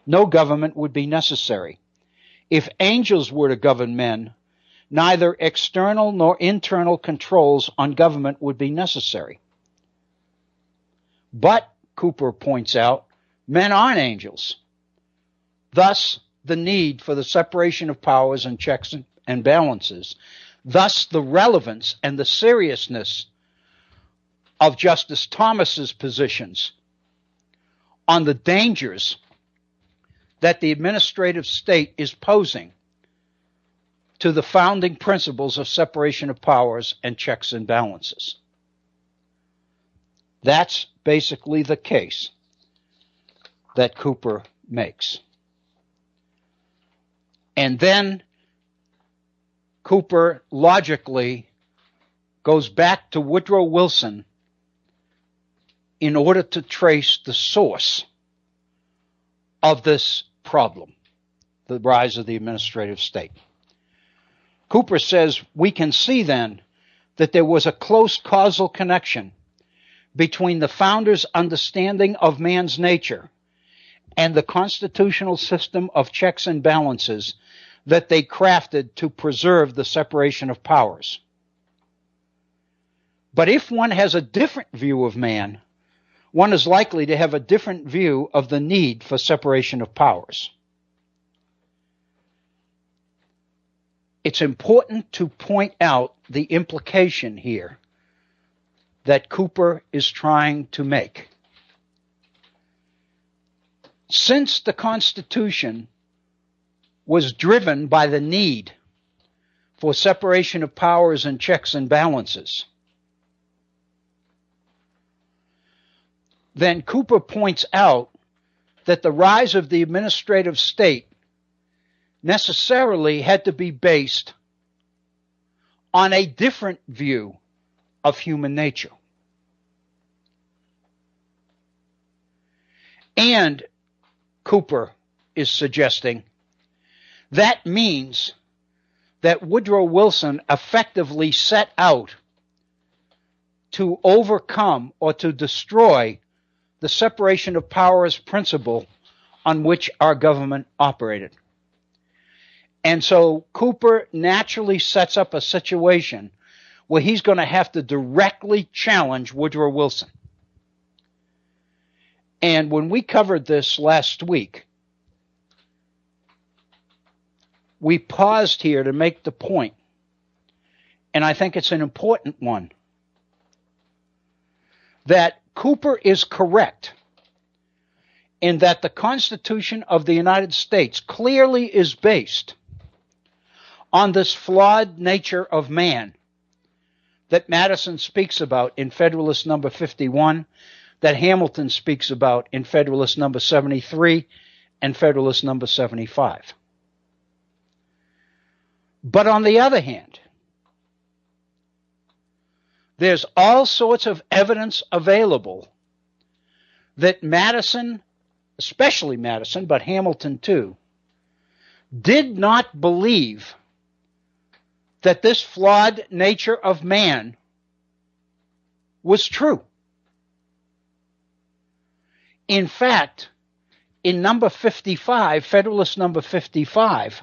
no government would be necessary. If angels were to govern men, neither external nor internal controls on government would be necessary." But, Cooper points out, men aren't angels. Thus, the need for the separation of powers and checks and balances. Thus, the relevance and the seriousness of Justice Thomas's positions on the dangers that the administrative state is posing to the founding principles of separation of powers and checks and balances. That's basically the case that Cooper makes. And then Cooper logically goes back to Woodrow Wilson in order to trace the source of this problem, the rise of the administrative state. Cooper says, "We can see then that there was a close causal connection between the founders' understanding of man's nature and the constitutional system of checks and balances that they crafted to preserve the separation of powers. But if one has a different view of man, one is likely to have a different view of the need for separation of powers." It's important to point out the implication here that Cooper is trying to make. Since the Constitution was driven by the need for separation of powers and checks and balances, then Cooper points out that the rise of the administrative state necessarily had to be based on a different view of human nature. And Cooper is suggesting that means that Woodrow Wilson effectively set out to overcome or to destroy the separation of powers principle on which our government operated. And so Cooper naturally sets up a situation where he's going to have to directly challenge Woodrow Wilson. And when we covered this last week, we paused here to make the point, and I think it's an important one, that Cooper is correct in that the Constitution of the United States clearly is based on this flawed nature of man that Madison speaks about in Federalist number 51, that Hamilton speaks about in Federalist number 73 and Federalist number 75. But on the other hand, there's all sorts of evidence available that Madison, especially Madison, but Hamilton too, did not believe that this flawed nature of man was true. In fact, in number 55, Federalist number 55,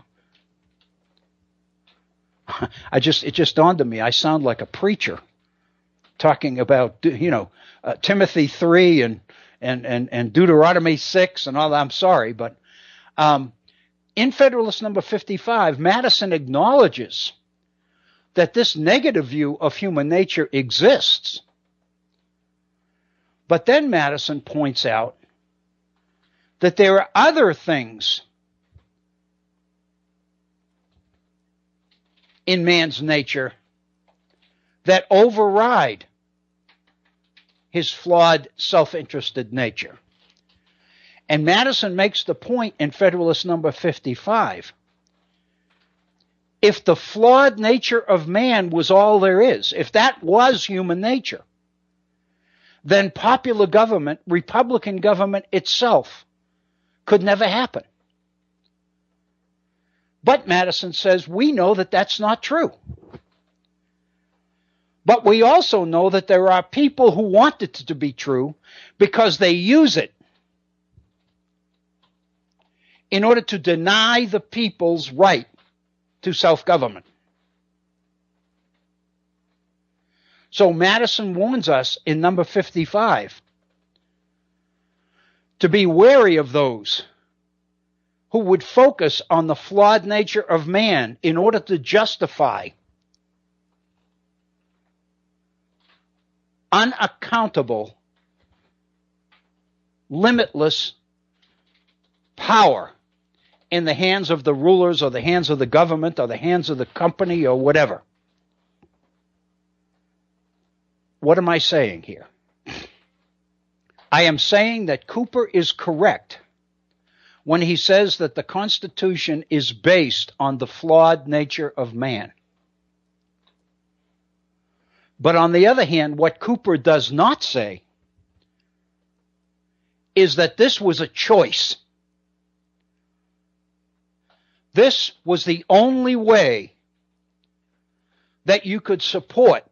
it just dawned on me, I sound like a preacher talking about, Timothy 3 and Deuteronomy 6 and all that. I'm sorry, but in Federalist number 55, Madison acknowledges that this negative view of human nature exists. But then Madison points out that there are other things in man's nature that override his flawed, self-interested nature. And Madison makes the point in Federalist number 55. If the flawed nature of man was all there is, if that was human nature, then popular government, Republican government itself, could never happen. But Madison says we know that that's not true. But we also know that there are people who want it to be true because they use it in order to deny the people's right to self-government. So Madison warns us in number 55 to be wary of those who would focus on the flawed nature of man in order to justify unaccountable, limitless power in the hands of the rulers or the hands of the government or the hands of the company or whatever. What am I saying here? I am saying that Cooper is correct when he says that the Constitution is based on the flawed nature of man. But on the other hand, what Cooper does not say is that this was a choice. This was the only way that you could support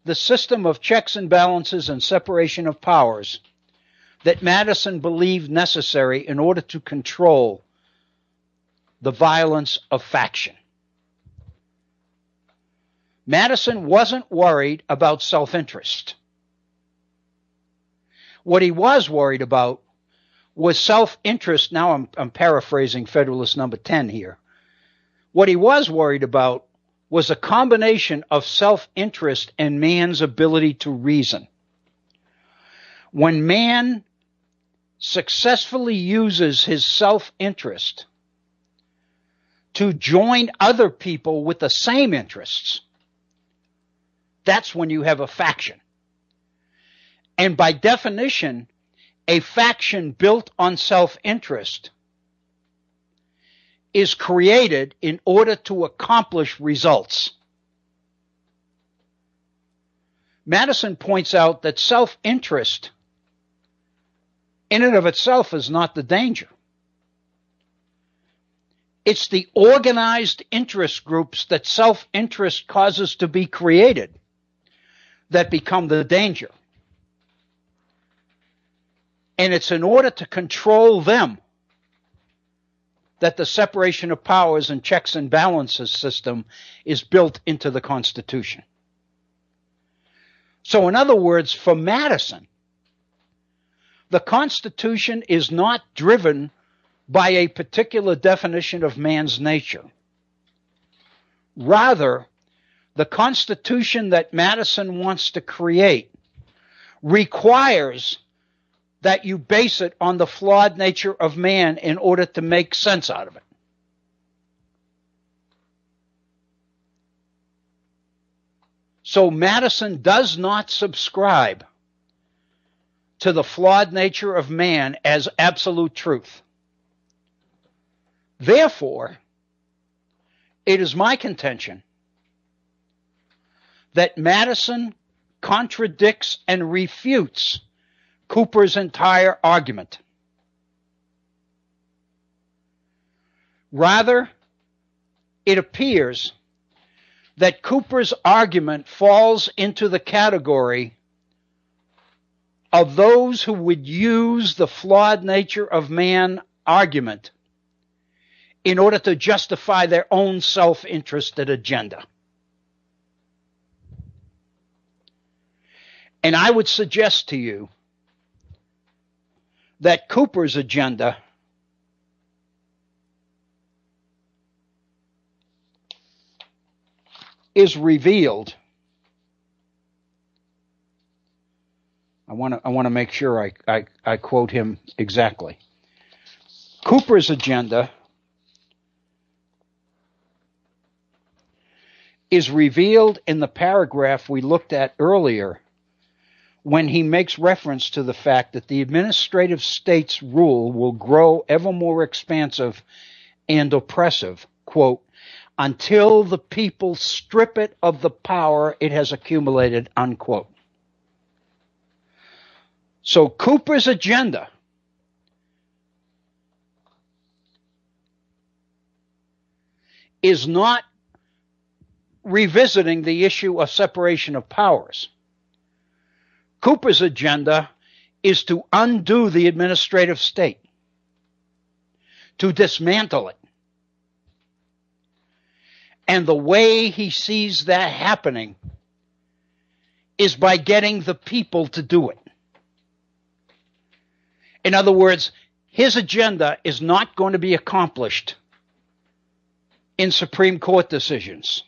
the system of checks and balances and separation of powers that Madison believed necessary in order to control the violence of faction. Madison wasn't worried about self-interest. What he was worried about was self-interest. Now I'm paraphrasing Federalist number 10 here. What he was worried about was a combination of self-interest and man's ability to reason. When man successfully uses his self-interest to join other people with the same interests, that's when you have a faction. And by definition, a faction built on self-interest is created in order to accomplish results. Madison points out that self-interest in and of itself is not the danger. It's the organized interest groups that self-interest causes to be created that become the danger. And it's in order to control them that the separation of powers and checks and balances system is built into the Constitution. So in other words, for Madison, the Constitution is not driven by a particular definition of man's nature. Rather, the Constitution that Madison wants to create requires that you base it on the flawed nature of man in order to make sense out of it. So Madison does not subscribe to the flawed nature of man as absolute truth. Therefore, it is my contention that Madison contradicts and refutes Cooper's entire argument. Rather, it appears that Cooper's argument falls into the category of those who would use the flawed nature of man argument in order to justify their own self-interested agenda. And I would suggest to you that Cooper's agenda is revealed. I want to make sure I quote him exactly. Cooper's agenda is revealed in the paragraph we looked at earlier when he makes reference to the fact that the administrative state's rule will grow ever more expansive and oppressive, quote, until the people strip it of the power it has accumulated, unquote. So Cooper's agenda is not revisiting the issue of separation of powers. Cooper's agenda is to undo the administrative state, to dismantle it. And the way he sees that happening is by getting the people to do it. In other words, his agenda is not going to be accomplished in Supreme Court decisions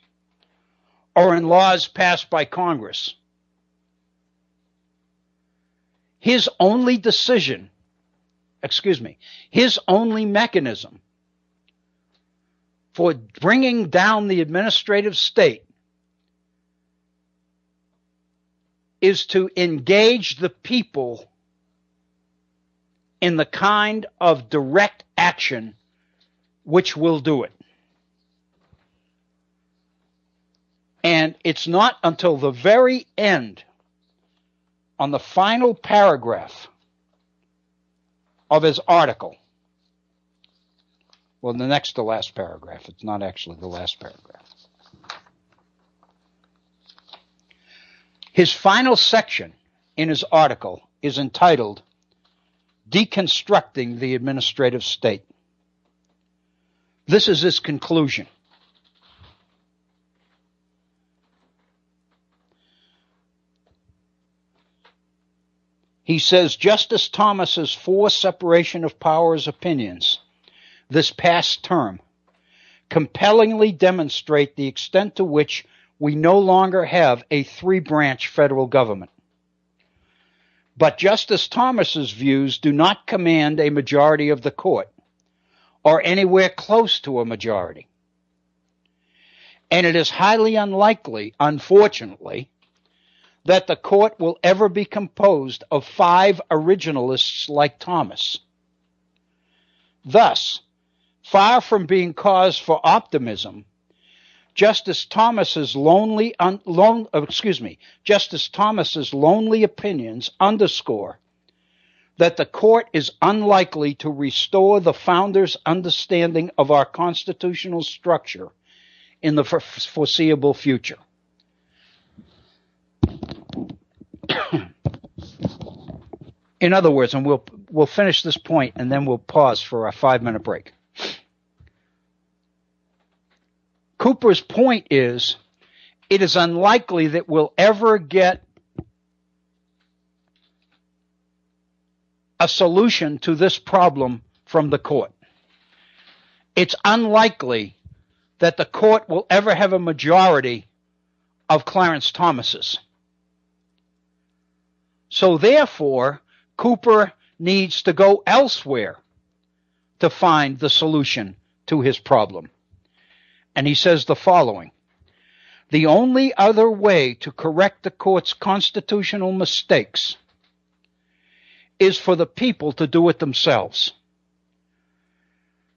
or in laws passed by Congress. His only his only mechanism for bringing down the administrative state is to engage the people in the kind of direct action which will do it. And it's not until the very end, on the final paragraph of his article, well, the next to last paragraph, it's not actually the last paragraph. His final section in his article is entitled Deconstructing the Administrative State. This is his conclusion. He says Justice Thomas's 4 separation of powers opinions this past term compellingly demonstrate the extent to which we no longer have a 3-branch federal government. But Justice Thomas's views do not command a majority of the court, or anywhere close to a majority. And it is highly unlikely, unfortunately, that the court will ever be composed of 5 originalists like Thomas. Thus, far from being cause for optimism, Justice Thomas's lonely opinions underscore that the court is unlikely to restore the founders' understanding of our constitutional structure in the foreseeable future. In other words, and we'll finish this point and then we'll pause for a 5-minute break. Cooper's point is, it is unlikely that we'll ever get a solution to this problem from the court. It's unlikely that the court will ever have a majority of Clarence Thomas's. So therefore, Cooper needs to go elsewhere to find the solution to his problem. And he says the following: the only other way to correct the court's constitutional mistakes is for the people to do it themselves.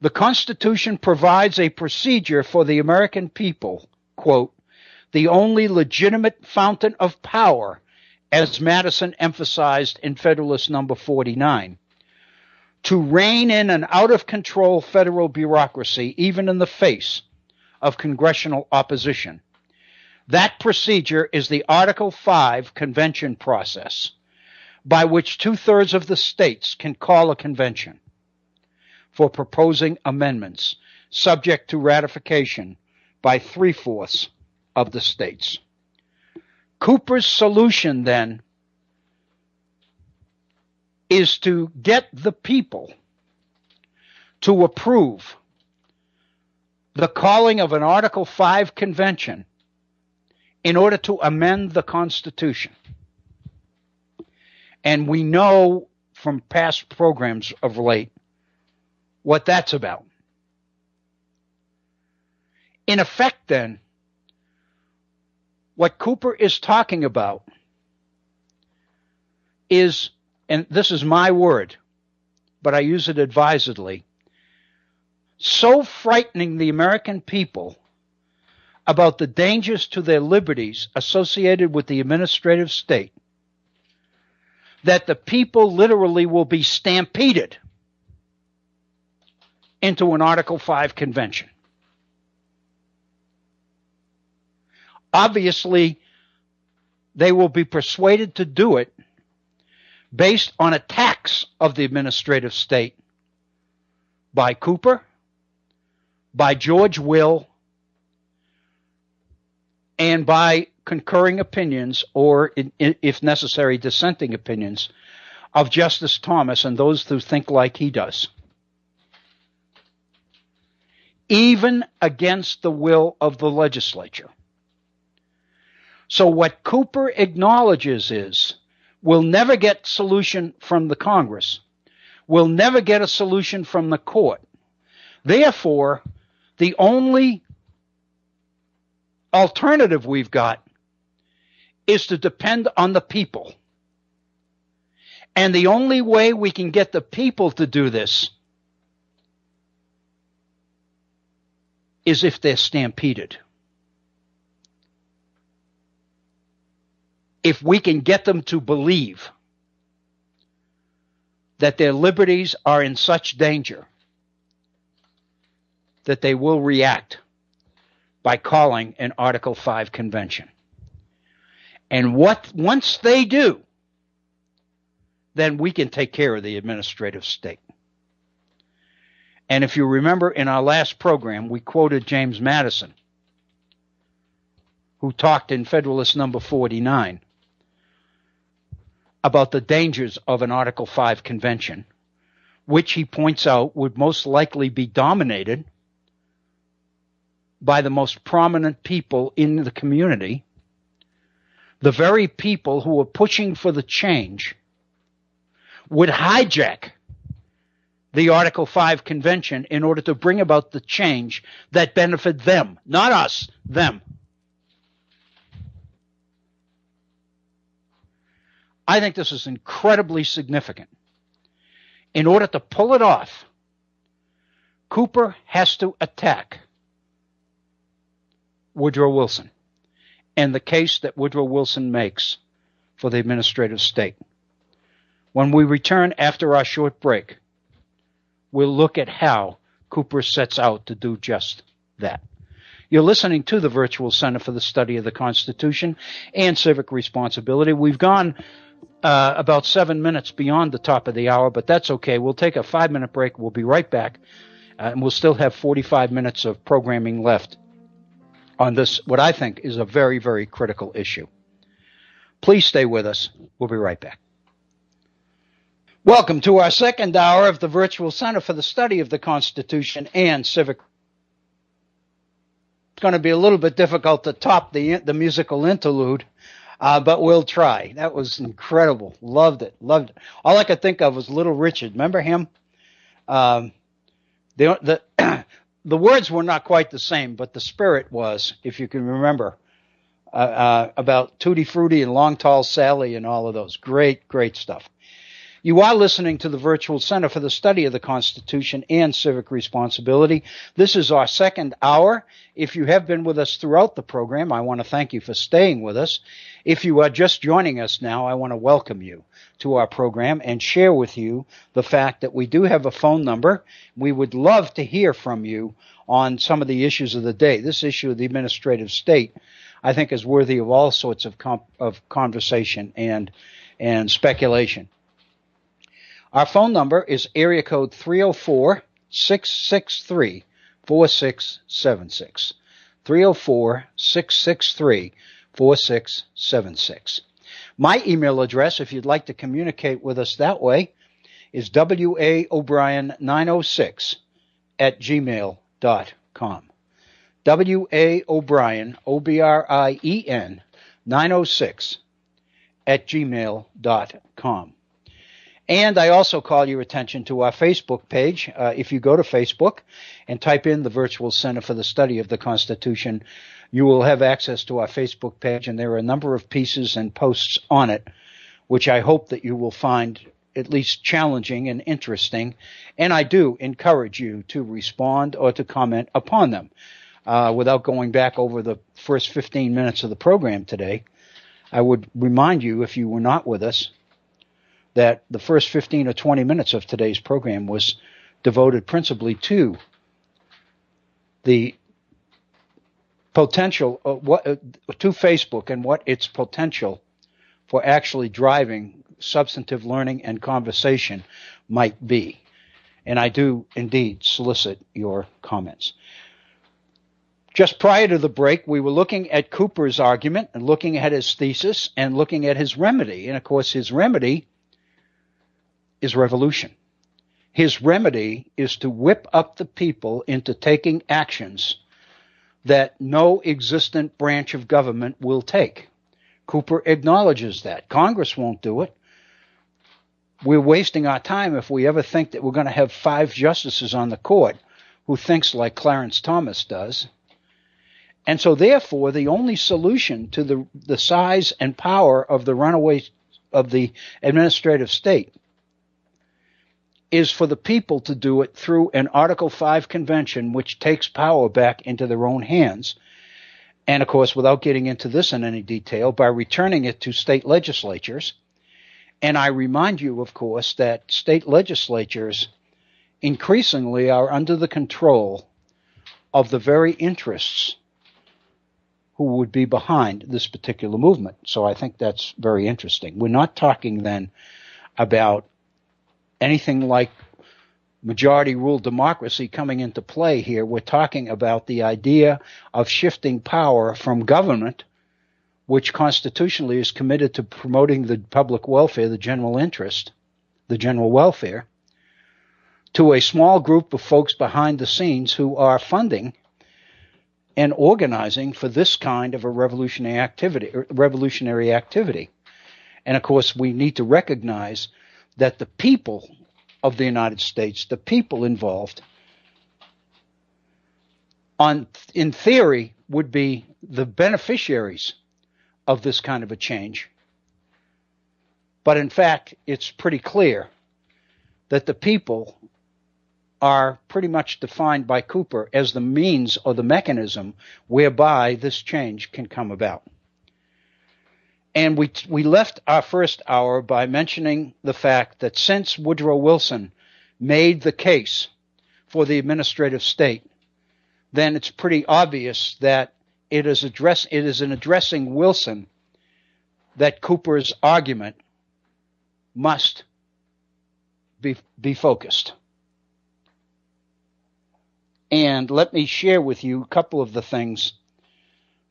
The Constitution provides a procedure for the American people, quote, the only legitimate fountain of power, as Madison emphasized in Federalist Number 49, to rein in an out-of-control federal bureaucracy, even in the face of congressional opposition. That procedure is the Article 5 convention process, by which 2/3 of the states can call a convention for proposing amendments, subject to ratification by 3/4 of the states. Cooper's solution, then, is to get the people to approve the calling of an Article 5 convention in order to amend the Constitution. And we know from past programs of late what that's about. In effect, then, what Cooper is talking about is, and this is my word, but I use it advisedly, so frightening the American people about the dangers to their liberties associated with the administrative state that the people literally will be stampeded into an Article 5 convention. Obviously, they will be persuaded to do it based on attacks of the administrative state by Cooper, by George Will, and by concurring opinions, or if necessary, dissenting opinions of Justice Thomas and those who think like he does. Even against the will of the legislature. So what Cooper acknowledges is we'll never get solution from the Congress. We'll never get a solution from the court. Therefore, the only alternative we've got is to depend on the people. And the only way we can get the people to do this is if they're stampeded. If we can get them to believe that their liberties are in such danger that they will react by calling an Article 5 convention. And once they do, then we can take care of the administrative state. And if you remember in our last program, we quoted James Madison, who talked in Federalist number 49 about the dangers of an Article 5 convention, which he points out would most likely be dominated by the most prominent people in the community, the very people who are pushing for the change would hijack the Article 5 convention in order to bring about the change that benefit them, not us, them. I think this is incredibly significant. In order to pull it off, Cooper has to attack Woodrow Wilson and the case that Woodrow Wilson makes for the administrative state. When we return after our short break, we'll look at how Cooper sets out to do just that. You're listening to the Virtual Center for the Study of the Constitution and Civic Responsibility. We've gone about 7 minutes beyond the top of the hour, but that's okay. We'll take a 5-minute break. We'll be right back, and we'll still have 45 minutes of programming left on this, what I think is a very, very critical issue. Please stay with us. We'll be right back. Welcome to our second hour of the Virtual Center for the Study of the Constitution and Civic. It's going to be a little bit difficult to top the musical interlude, but we'll try. That was incredible. Loved it. Loved it. All I could think of was Little Richard. Remember him? The words were not quite the same, but the spirit was, if you can remember, about Tutti Frutti and Long Tall Sally and all of those. Great, great stuff. You are listening to the Virtual Center for the Study of the Constitution and Civic Responsibility. This is our second hour. If you have been with us throughout the program, I want to thank you for staying with us. If you are just joining us now, I want to welcome you to our program and share with you the fact that we do have a phone number. We would love to hear from you on some of the issues of the day. This issue of the administrative state, I think, is worthy of all sorts of conversation and speculation. Our phone number is area code 304-663-4676. 304-663-4676. My email address, if you'd like to communicate with us that way, is waobrien906@gmail.com. W.A. O'Brien, O-B-R-I-E-N, 906 at gmail.com. And I also call your attention to our Facebook page. If you go to Facebook and type in the Virtual Center for the Study of the Constitution, you will have access to our Facebook page, and there are a number of pieces and posts on it, which I hope that you will find at least challenging and interesting. And I do encourage you to respond or to comment upon them. Without going back over the first 15 minutes of the program today, I would remind you, if you were not with us, that the first 15 or 20 minutes of today's program was devoted principally to the potential, to Facebook and what its potential for actually driving substantive learning and conversation might be. And I do indeed solicit your comments. Just prior to the break, we were looking at Cooper's argument and looking at his thesis and looking at his remedy. And of course, his remedy is revolution. His remedy is to whip up the people into taking actions that no existent branch of government will take. Cooper acknowledges that. Congress won't do it. We're wasting our time if we ever think that we're going to have 5 justices on the court who thinks like Clarence Thomas does. And so therefore, the only solution to the size and power of the runaway of the administrative state is for the people to do it through an Article 5 convention, which takes power back into their own hands. And of course, without getting into this in any detail, by returning it to state legislatures. And I remind you, of course, that state legislatures increasingly are under the control of the very interests who would be behind this particular movement. So I think that's very interesting. We're not talking then about anything like majority rule democracy coming into play here. We're talking about the idea of shifting power from government, which constitutionally is committed to promoting the public welfare, the general interest, the general welfare, to a small group of folks behind the scenes who are funding and organizing for this kind of a revolutionary activity. And of course, we need to recognize that the people of the United States, the people involved, in theory, would be the beneficiaries of this kind of a change. But in fact, it's pretty clear that the people are pretty much defined by Cooper as the means or the mechanism whereby this change can come about. And we left our first hour by mentioning the fact that since Woodrow Wilson made the case for the administrative state, then it's pretty obvious that it is in addressing Wilson that Cooper's argument must be focused. And let me share with you a couple of the things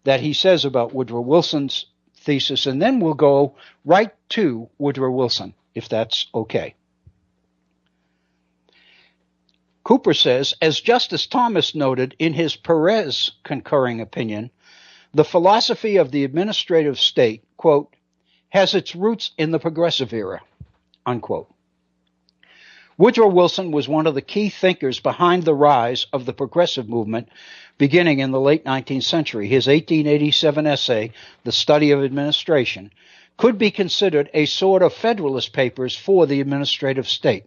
that he says about Woodrow Wilson's thesis, and then we'll go right to Woodrow Wilson, if that's okay. Cooper says, as Justice Thomas noted in his Perez concurring opinion, the philosophy of the administrative state, quote, has its roots in the progressive era, unquote. Woodrow Wilson was one of the key thinkers behind the rise of the progressive movement beginning in the late 19th century. His 1887 essay, The Study of Administration, could be considered a sort of Federalist Papers for the administrative state,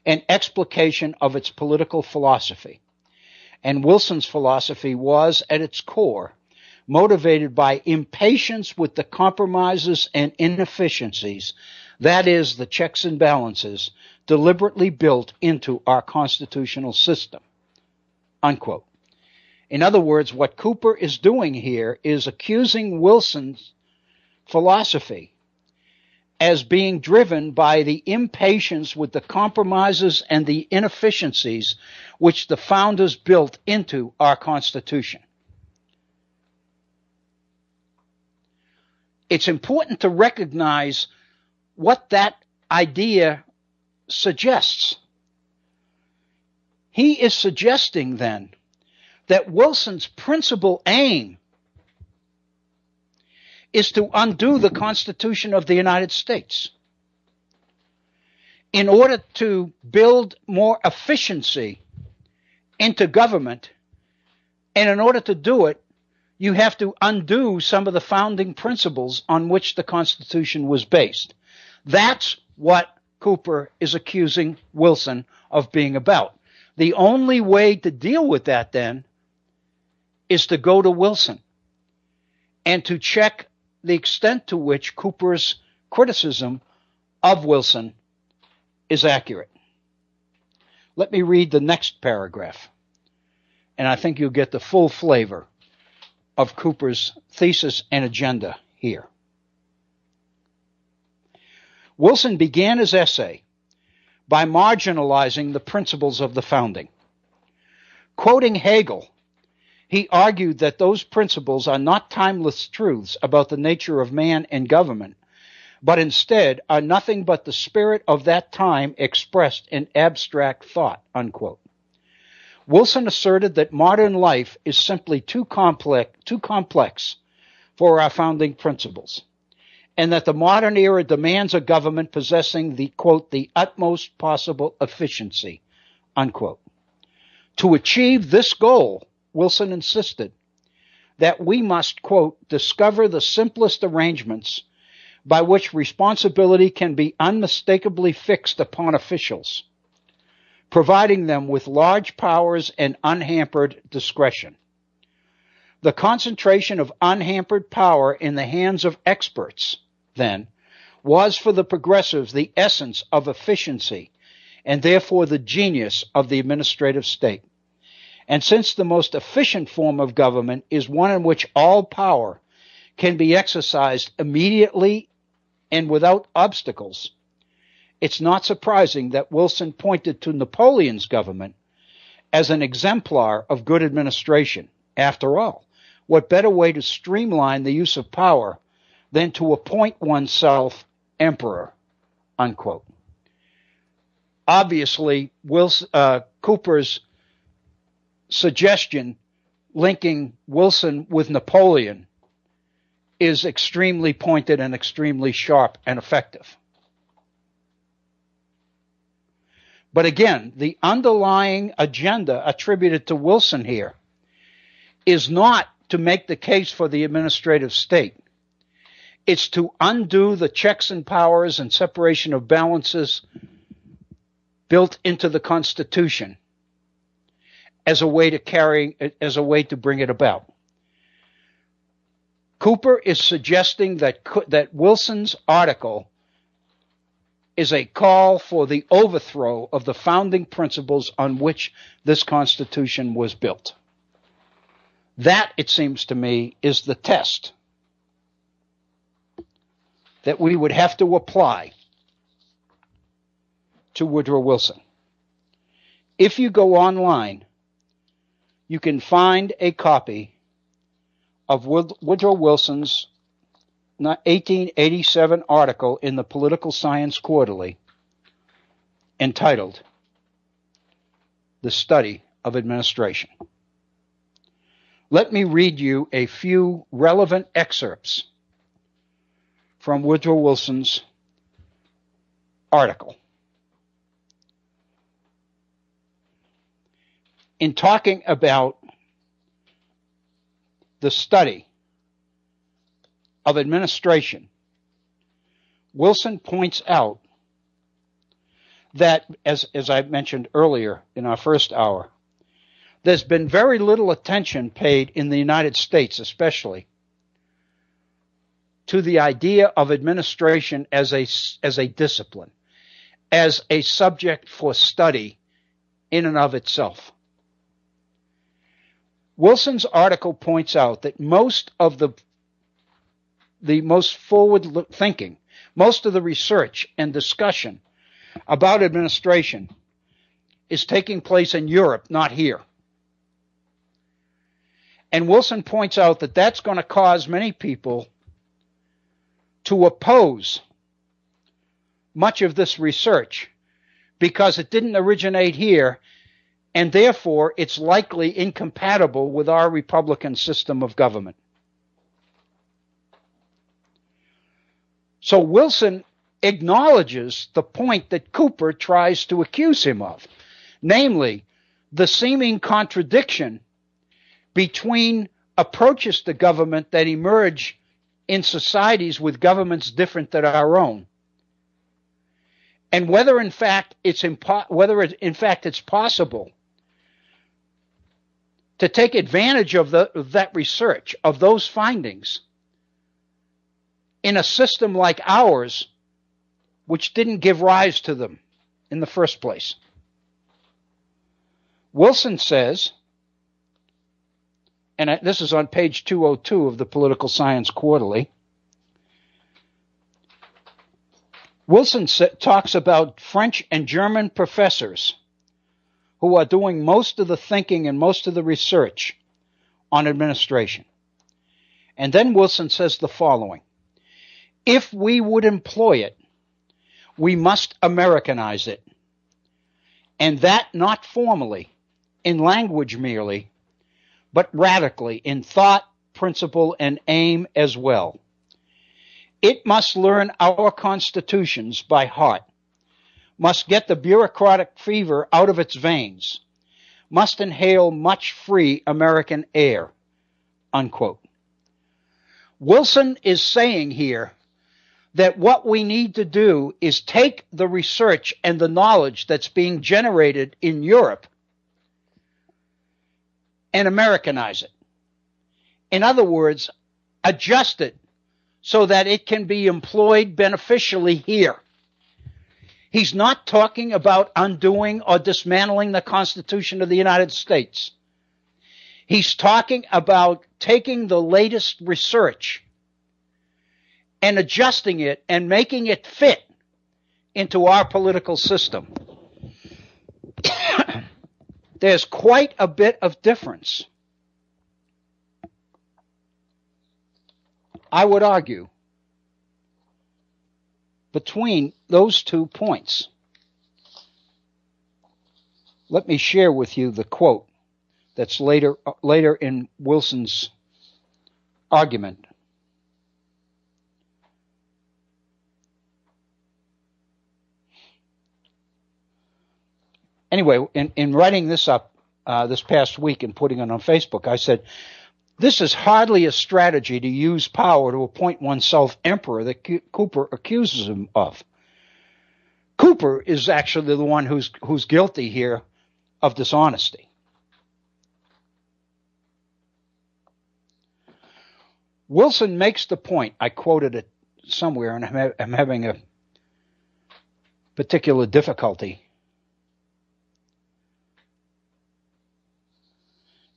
an explication of its political philosophy. And Wilson's philosophy was, at its core, motivated by impatience with the compromises and inefficiencies, that is, the checks and balances, deliberately built into our constitutional system, unquote. In other words, what Cooper is doing here is accusing Wilson's philosophy as being driven by the impatience with the compromises and the inefficiencies which the founders built into our Constitution. It's important to recognize what that idea suggests. He is suggesting then that Wilson's principal aim is to undo the Constitution of the United States in order to build more efficiency into government. And in order to do it, you have to undo some of the founding principles on which the Constitution was based. That's what Cooper is accusing Wilson of being about. The only way to deal with that, then, is to go to Wilson and to check the extent to which Cooper's criticism of Wilson is accurate. Let me read the next paragraph, and I think you'll get the full flavor of Cooper's thesis and agenda here. Wilson began his essay by marginalizing the principles of the founding. Quoting Hegel, he argued that those principles are not timeless truths about the nature of man and government, but instead are nothing but the spirit of that time expressed in abstract thought, unquote. Wilson asserted that modern life is simply too complex for our founding principles, and that the modern era demands a government possessing the, quote, the utmost possible efficiency, unquote. To achieve this goal, Wilson insisted that we must, quote, discover the simplest arrangements by which responsibility can be unmistakably fixed upon officials, providing them with large powers and unhampered discretion. The concentration of unhampered power in the hands of experts, then, was for the progressives the essence of efficiency and therefore the genius of the administrative state. And since the most efficient form of government is one in which all power can be exercised immediately and without obstacles, it's not surprising that Wilson pointed to Napoleon's government as an exemplar of good administration. After all, what better way to streamline the use of power than to appoint oneself emperor, unquote. Obviously, Cooper's suggestion linking Wilson with Napoleon is extremely pointed and extremely sharp and effective. But again, the underlying agenda attributed to Wilson here is not to make the case for the administrative state. It's to undo the checks and powers and separation of balances built into the Constitution as a way to bring it about. Cooper is suggesting that Wilson's article is a call for the overthrow of the founding principles on which this Constitution was built. That, it seems to me, is the test that we would have to apply to Woodrow Wilson. If you go online, you can find a copy of Woodrow Wilson's 1887 article in the Political Science Quarterly entitled The Study of Administration. Let me read you a few relevant excerpts from Woodrow Wilson's article. In talking about the study of administration, Wilson points out that, as I mentioned earlier in our first hour, there's been very little attention paid in the United States, especially, to the idea of administration as a discipline, as a subject for study in and of itself. Wilson's article points out that most of the most forward thinking, most of the research and discussion about administration is taking place in Europe, not here. And Wilson points out that that's going to cause many people to oppose much of this research because it didn't originate here and therefore it's likely incompatible with our Republican system of government. So Wilson acknowledges the point that Cooper tries to accuse him of, namely the seeming contradiction between approaches to government that emerge in societies with governments different than our own, and whether in fact it's possible to take advantage of that research, of those findings, in a system like ours, which didn't give rise to them in the first place. Wilson says, and this is on page 202 of the Political Science Quarterly, Wilson talks about French and German professors who are doing most of the thinking and most of the research on administration. And then Wilson says the following: if we would employ it, we must Americanize it, and that not formally, in language merely, but radically in thought, principle, and aim as well. It must learn our constitutions by heart, must get the bureaucratic fever out of its veins, must inhale much free American air, unquote. Wilson is saying here that what we need to do is take the research and the knowledge that's being generated in Europe and Americanize it. In other words, adjust it so that it can be employed beneficially here. He's not talking about undoing or dismantling the Constitution of the United States. He's talking about taking the latest research and adjusting it and making it fit into our political system. There's quite a bit of difference, I would argue, between those 2 points. Let me share with you the quote that's later in Wilson's argument. Anyway, in writing this up this past week and putting it on Facebook, I said, this is hardly a strategy to use power to appoint oneself emperor that Cooper accuses him of. Cooper is actually the one who's guilty here of dishonesty. Wilson makes the point, I quoted it somewhere, and I'm having a particular difficulty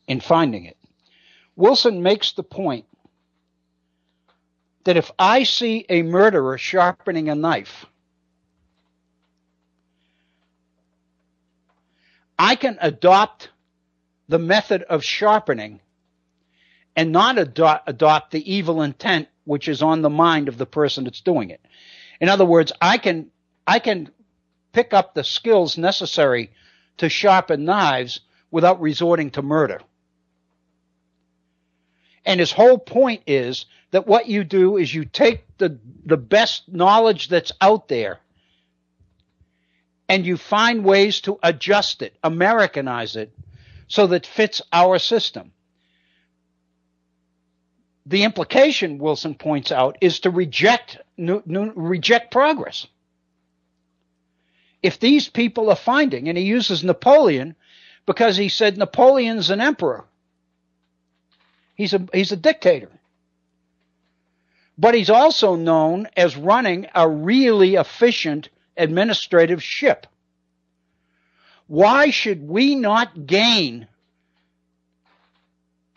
in finding it. Wilson makes the point that if I see a murderer sharpening a knife, I can adopt the method of sharpening and not adopt the evil intent which is on the mind of the person that's doing it. In other words, I can pick up the skills necessary to sharpen knives without resorting to murder. And his whole point is that what you do is you take the best knowledge that's out there and you find ways to adjust it, Americanize it, so that it fits our system. The implication, Wilson points out, is to reject progress. If these people are finding, and he uses Napoleon because he said Napoleon's an emperor. He's a dictator. But he's also known as running a really efficient administrative ship. Why should we not gain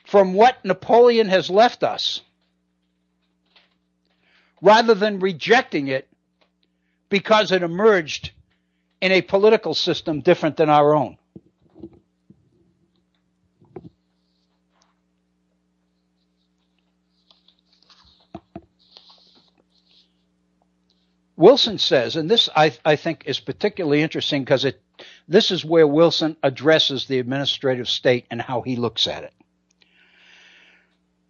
from what Napoleon has left us rather than rejecting it because it emerged in a political system different than our own? Wilson says, and this I think is particularly interesting because This is where Wilson addresses the administrative state and how he looks at it.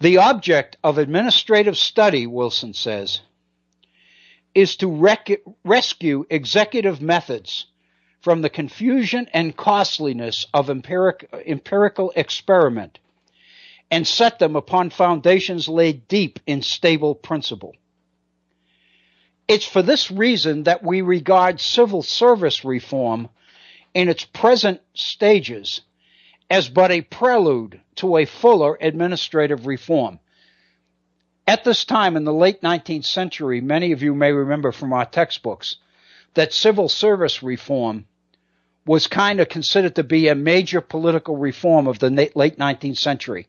The object of administrative study, Wilson says, is to rescue executive methods from the confusion and costliness of empirical experiment and set them upon foundations laid deep in stable principle. It's for this reason that we regard civil service reform in its present stages as but a prelude to a fuller administrative reform. At this time in the late 19th century, many of you may remember from our textbooks that civil service reform was kind of considered to be a major political reform of the late 19th century.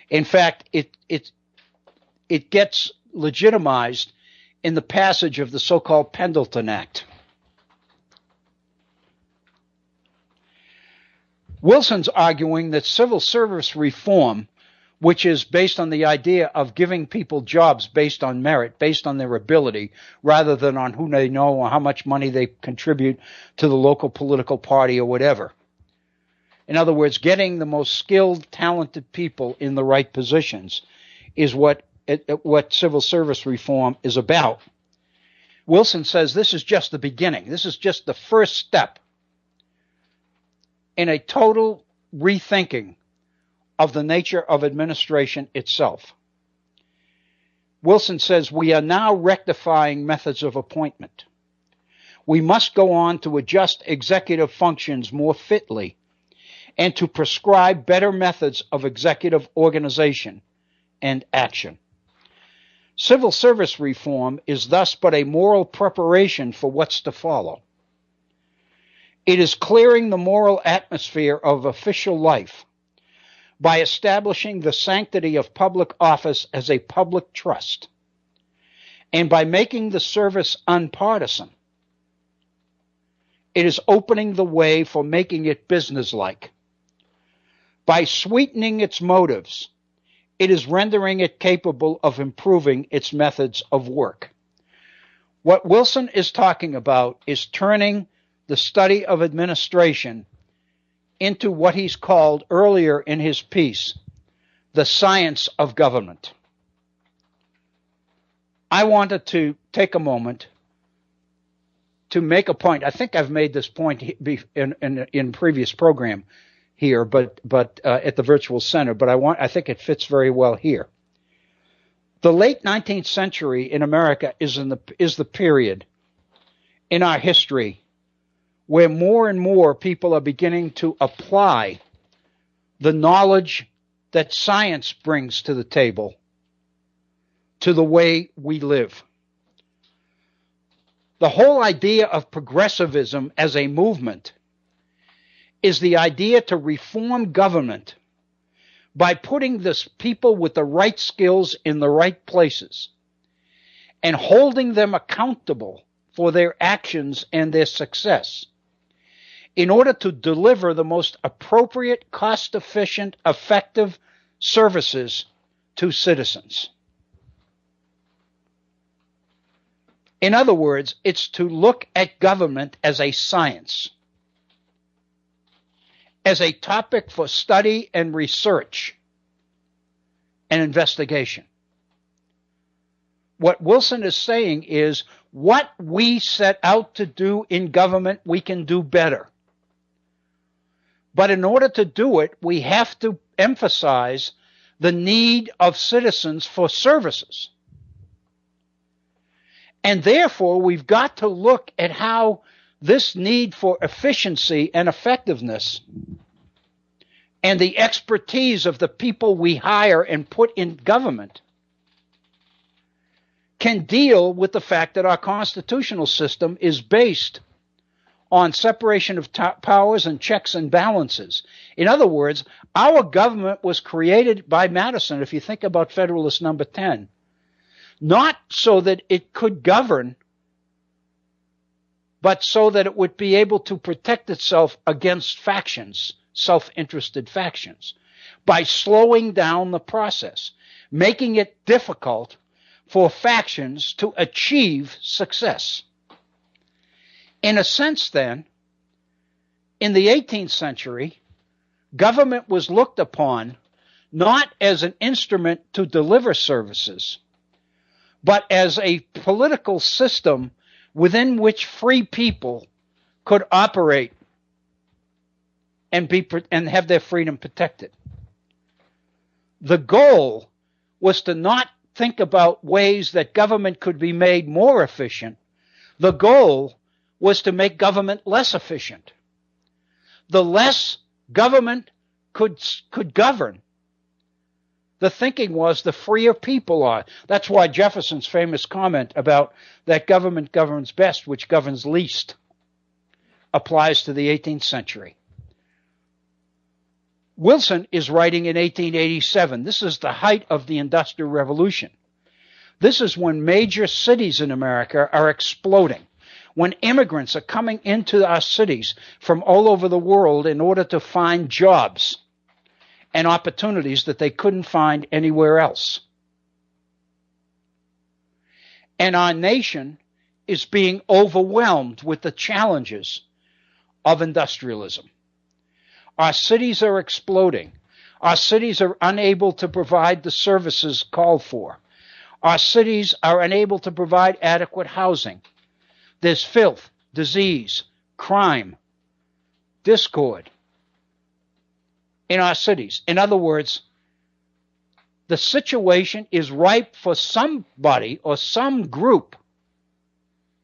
In fact, it gets legitimized in the passage of the so-called Pendleton Act. Wilson's arguing that civil service reform, which is based on the idea of giving people jobs based on merit, based on their ability, rather than on who they know or how much money they contribute to the local political party or whatever. In other words, getting the most skilled, talented people in the right positions is what civil service reform is about. Wilson says this is just the beginning. This is just the first step in a total rethinking of the nature of administration itself. Wilson says we are now rectifying methods of appointment. We must go on to adjust executive functions more fitly and to prescribe better methods of executive organization and action. Civil service reform is thus but a moral preparation for what's to follow. It is clearing the moral atmosphere of official life by establishing the sanctity of public office as a public trust, and by making the service unpartisan. It is opening the way for making it businesslike. By sweetening its motives, it is rendering it capable of improving its methods of work. What Wilson is talking about is turning the study of administration into what he's called earlier in his piece, the science of government. I wanted to take a moment to make a point. I think I've made this point in previous program here, but at the Virtual Center. But I think it fits very well here. The late 19th century in America is the period in our history where more and more people are beginning to apply the knowledge that science brings to the table to the way we live. The whole idea of progressivism as a movement is the idea to reform government by putting the people with the right skills in the right places and holding them accountable for their actions and their success in order to deliver the most appropriate, cost-efficient, effective services to citizens. In other words, it's to look at government as a science, as a topic for study and research and investigation. What Wilson is saying is what we set out to do in government, we can do better. But in order to do it, we have to emphasize the need of citizens for services. And therefore, we've got to look at how this need for efficiency and effectiveness and the expertise of the people we hire and put in government can deal with the fact that our constitutional system is based on separation of powers and checks and balances. In other words, our government was created by Madison, if you think about Federalist Number 10, not so that it could govern, but so that it would be able to protect itself against factions, self-interested factions, by slowing down the process, making it difficult for factions to achieve success. In a sense, then, In the 18th century, government was looked upon not as an instrument to deliver services, but as a political system within which free people could operate and have their freedom protected. The goal was to not think about ways that government could be made more efficient. The goal was to make government less efficient. The less government could govern, the thinking was the freer people are. That's why Jefferson's famous comment about that government governs best, which governs least, applies to the 18th century. Wilson is writing in 1887. This is the height of the Industrial Revolution. This is when major cities in America are exploding, when immigrants are coming into our cities from all over the world in order to find jobs and opportunities that they couldn't find anywhere else. And our nation is being overwhelmed with the challenges of industrialism. Our cities are exploding. Our cities are unable to provide the services called for. Our cities are unable to provide adequate housing. There's filth, disease, crime, discord in our cities. In other words, the situation is ripe for somebody or some group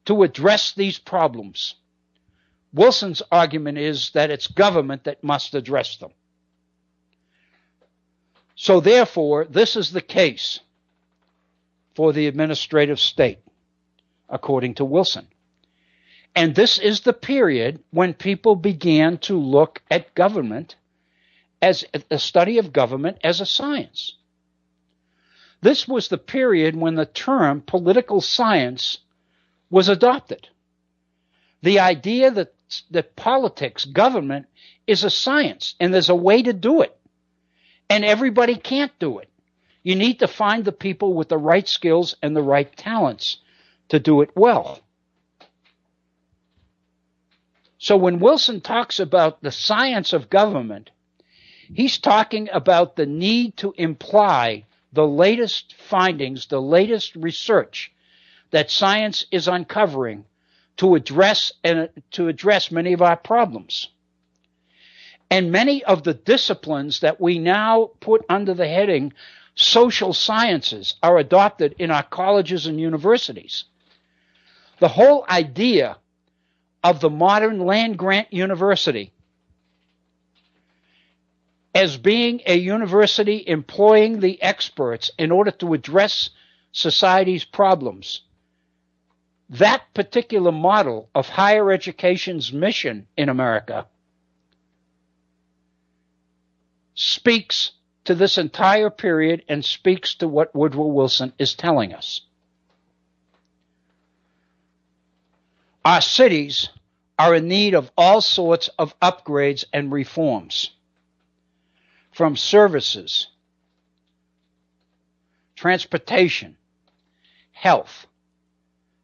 to address these problems. Wilson's argument is that it's government that must address them. So therefore, this is the case for the administrative state, according to Wilson. And this is the period when people began to look at government as a study of government as a science. This was the period when the term political science was adopted. The idea that politics, government, is a science, and there's a way to do it. And everybody can't do it. You need to find the people with the right skills and the right talents to do it well. So when Wilson talks about the science of government, he's talking about the need to imply the latest findings, the latest research that science is uncovering to address many of our problems. And many of the disciplines that we now put under the heading social sciences are adopted in our colleges and universities. The whole idea of the modern land-grant university as being a university employing the experts in order to address society's problems, that particular model of higher education's mission in America speaks to this entire period and speaks to what Woodrow Wilson is telling us. Our cities are in need of all sorts of upgrades and reforms, from services, transportation, health,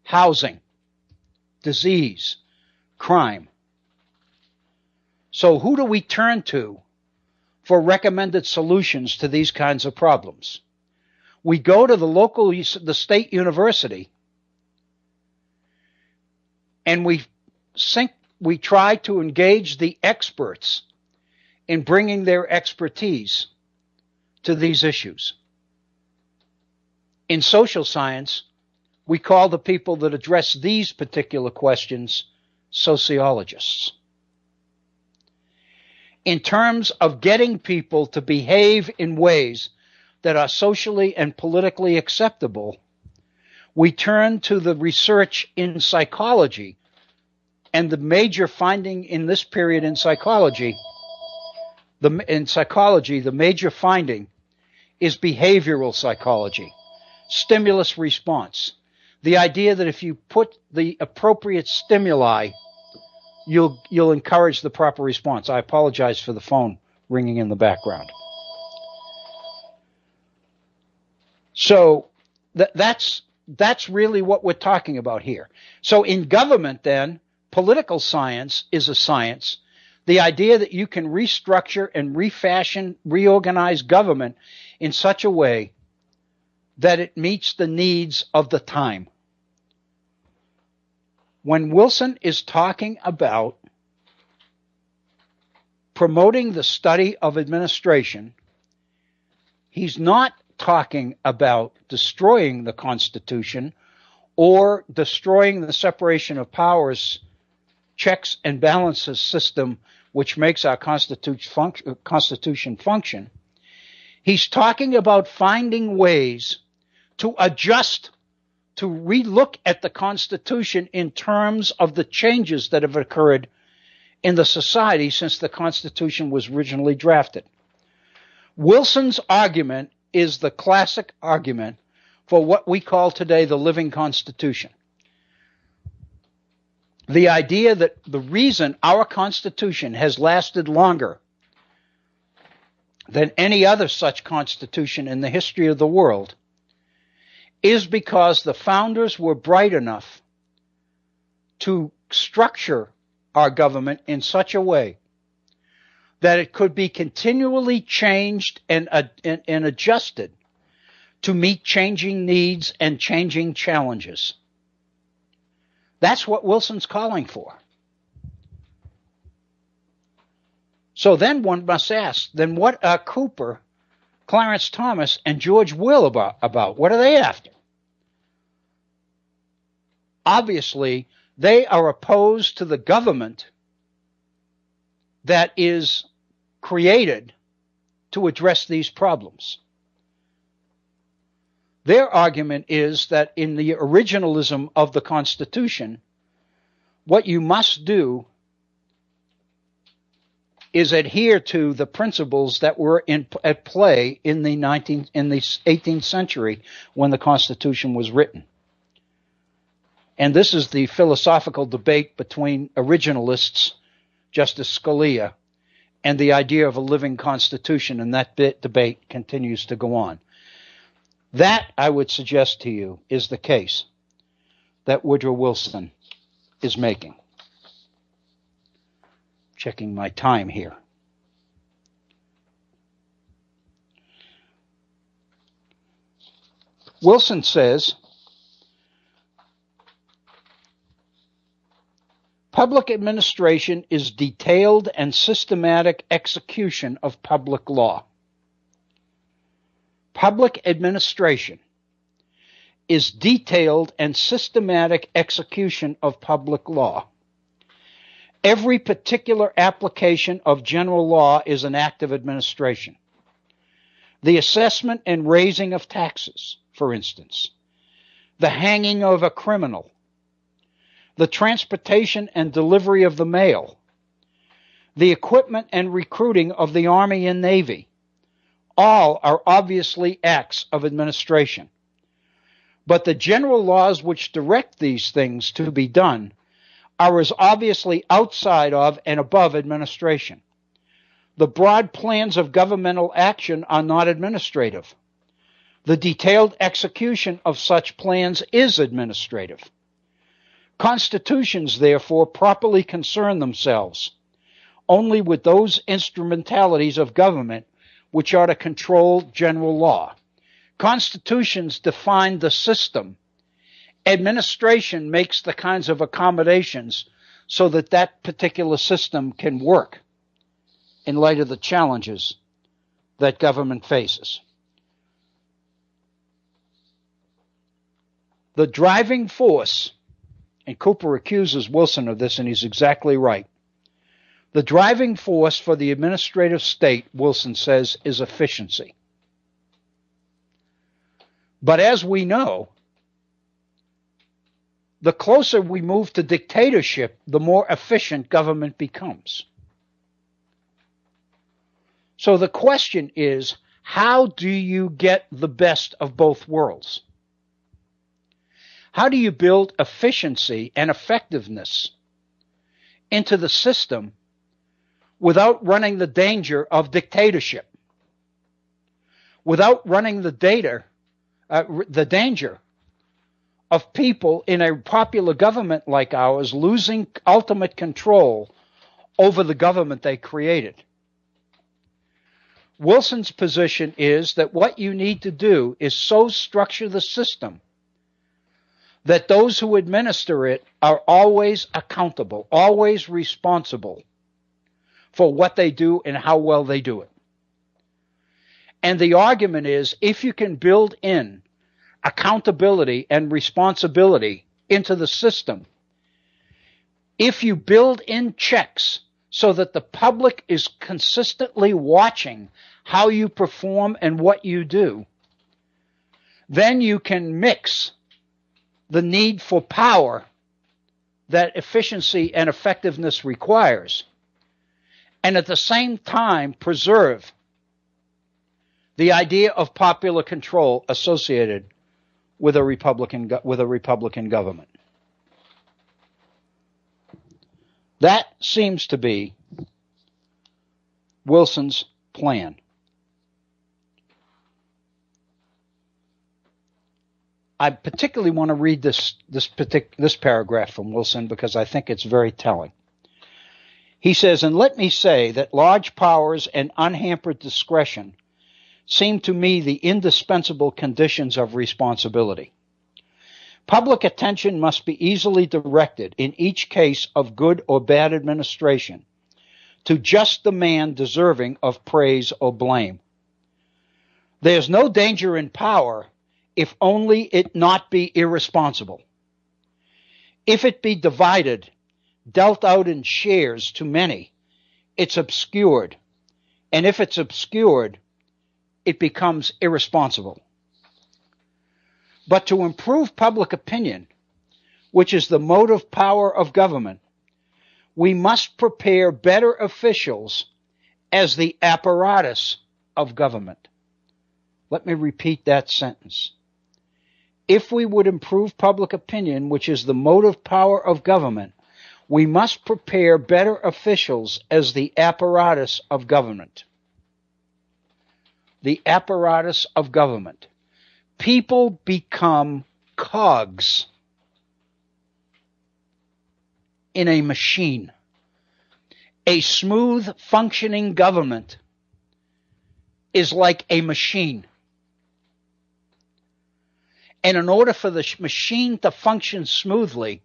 housing, disease, crime. So who do we turn to for recommended solutions to these kinds of problems? We go to the state university, and we try to engage the experts in bringing their expertise to these issues. In social science, we call the people that address these particular questions sociologists. In terms of getting people to behave in ways that are socially and politically acceptable, we turn to the research in psychology. And the major finding in this period in psychology, the major finding is behavioral psychology, stimulus response. The idea that if you put the appropriate stimuli, you'll encourage the proper response. I apologize for the phone ringing in the background. So that's really what we're talking about here. So in government then, political science is a science The idea that you can restructure and refashion, reorganize government in such a way that it meets the needs of the time. When Wilson is talking about promoting the study of administration, he's not talking about destroying the Constitution or destroying the separation of powers, checks and balances system which makes our Constitution function. He's talking about finding ways to adjust, to relook at the Constitution in terms of the changes that have occurred in the society since the Constitution was originally drafted. Wilson's argument is the classic argument for what we call today the living Constitution. The idea that the reason our Constitution has lasted longer than any other such constitution in the history of the world is because the founders were bright enough to structure our government in such a way that it could be continually changed and adjusted to meet changing needs and changing challenges. That's what Wilson's calling for. So then one must ask, then what are Cooper, Clarence Thomas, and George Will about? What are they after? Obviously, they are opposed to the government that is created to address these problems. Their argument is that in the originalism of the Constitution, what you must do is adhere to the principles that were at play in the 18th century when the Constitution was written. And this is the philosophical debate between originalists, Justice Scalia, and the idea of a living Constitution, and that debate continues to go on. That, I would suggest to you, is the case that Woodrow Wilson is making. Checking my time here. Wilson says, public administration is detailed and systematic execution of public law. Public administration is detailed and systematic execution of public law. Every particular application of general law is an act of administration. The assessment and raising of taxes, for instance, the hanging of a criminal, the transportation and delivery of the mail, the equipment and recruiting of the Army and Navy, all are obviously acts of administration. But the general laws which direct these things to be done are as obviously outside of and above administration. The broad plans of governmental action are not administrative. The detailed execution of such plans is administrative. Constitutions, therefore, properly concern themselves only with those instrumentalities of government which are to control general law. Constitutions define the system. Administration makes the kinds of accommodations so that that particular system can work in light of the challenges that government faces. The driving force, and Cooper accuses Wilson of this, and he's exactly right. The driving force for the administrative state, Wilson says, is efficiency. But as we know, the closer we move to dictatorship, the more efficient government becomes. So the question is, how do you get the best of both worlds? How do you build efficiency and effectiveness into the system without running the danger of dictatorship, without running the danger of people in a popular government like ours losing ultimate control over the government they created. Wilson's position is that what you need to do is so structure the system that those who administer it are always accountable, always responsible for what they do and how well they do it. And the argument is, if you can build in accountability and responsibility into the system, if you build in checks so that the public is consistently watching how you perform and what you do, then you can mix the need for power that efficiency and effectiveness requires, and at the same time preserve the idea of popular control associated with a Republican government. That seems to be Wilson's plan. I particularly want to read this paragraph from Wilson because I think it's very telling. He says, "And let me say that large powers and unhampered discretion seem to me the indispensable conditions of responsibility. Public attention must be easily directed in each case of good or bad administration to just the man deserving of praise or blame. There's no danger in power if only it not be irresponsible. If it be divided, dealt out in shares to many, it's obscured. And if it's obscured, it becomes irresponsible. But to improve public opinion, which is the motive power of government, we must prepare better officials as the apparatus of government." Let me repeat that sentence. If we would improve public opinion, which is the motive power of government, we must prepare better officials as the apparatus of government. The apparatus of government. People become cogs in a machine. A smooth functioning government is like a machine. And in order for the machine to function smoothly,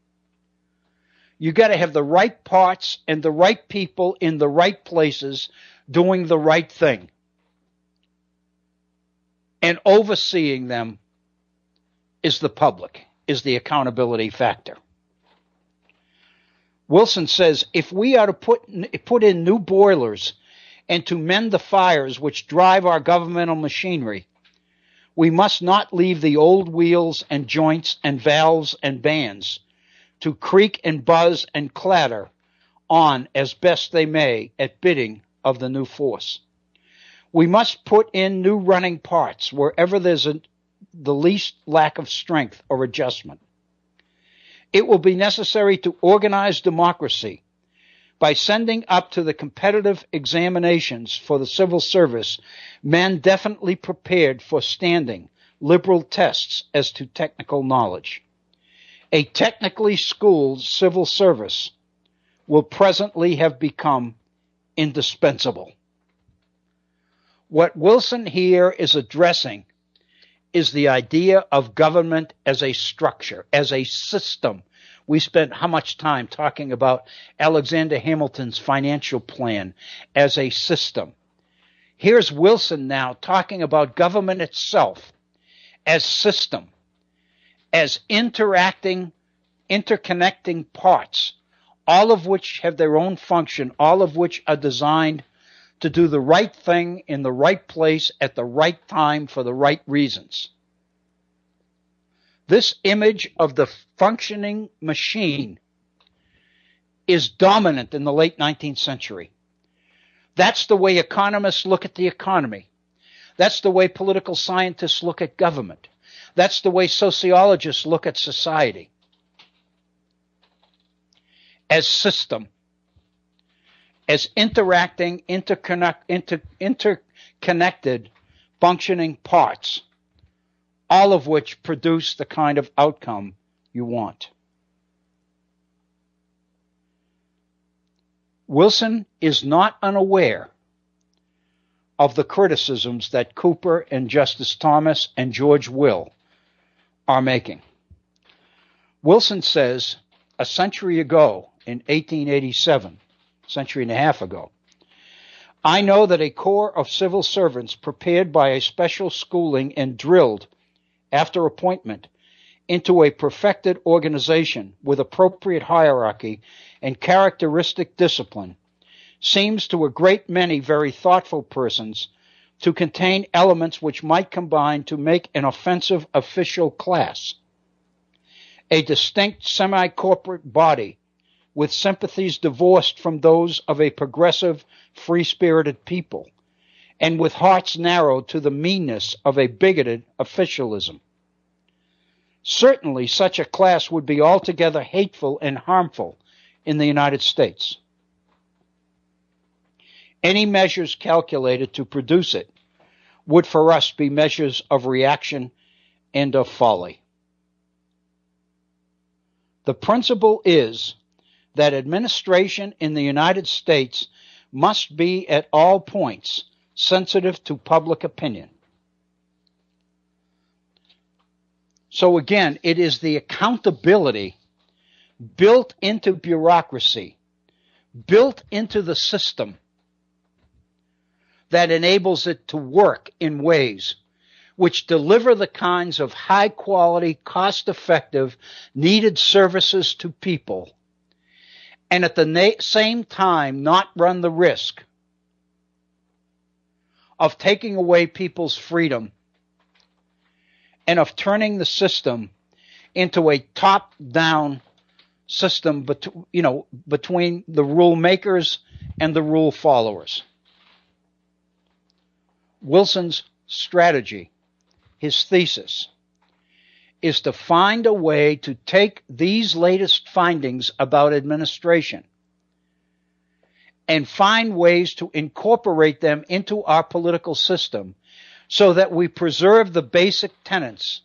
you got to have the right parts and the right people in the right places doing the right thing. And overseeing them is the public, is the accountability factor. Wilson says, if we are to put in new boilers and to mend the fires which drive our governmental machinery, we must not leave the old wheels and joints and valves and bands to creak and buzz and clatter on as best they may at bidding of the new force. We must put in new running parts wherever there's the least lack of strength or adjustment. It will be necessary to organize democracy by sending up to the competitive examinations for the civil service men definitely prepared for standing liberal tests as to technical knowledge. A technically schooled civil service will presently have become indispensable. What Wilson here is addressing is the idea of government as a structure, as a system. We spent how much time talking about Alexander Hamilton's financial plan as a system. Here's Wilson now talking about government itself as system, as interconnecting parts, all of which have their own function, all of which are designed to do the right thing in the right place at the right time for the right reasons. This image of the functioning machine is dominant in the late 19th century. That's the way economists look at the economy. That's the way political scientists look at government. That's the way sociologists look at society. As system. As interacting, interconnected, functioning parts, all of which produce the kind of outcome you want. Wilson is not unaware of the criticisms that Cooper and Justice Thomas and George Will are making. Wilson says, a century ago, in 1887, a century and a half ago, I know that a corps of civil servants prepared by a special schooling and drilled after appointment into a perfected organization with appropriate hierarchy and characteristic discipline seems to a great many very thoughtful persons to contain elements which might combine to make an offensive official class, a distinct semi-corporate body with sympathies divorced from those of a progressive, free-spirited people, and with hearts narrowed to the meanness of a bigoted officialism. Certainly such a class would be altogether hateful and harmful in the United States. Any measures calculated to produce it would for us be measures of reaction and of folly. The principle is that administration in the United States must be at all points sensitive to public opinion. So again, it is the accountability built into bureaucracy, built into the system, that enables it to work in ways which deliver the kinds of high-quality, cost-effective, needed services to people, and at the same time not run the risk of taking away people's freedom and of turning the system into a top-down system between the rule makers and the rule followers. Wilson's strategy, his thesis, is to find a way to take these latest findings about administration and find ways to incorporate them into our political system so that we preserve the basic tenets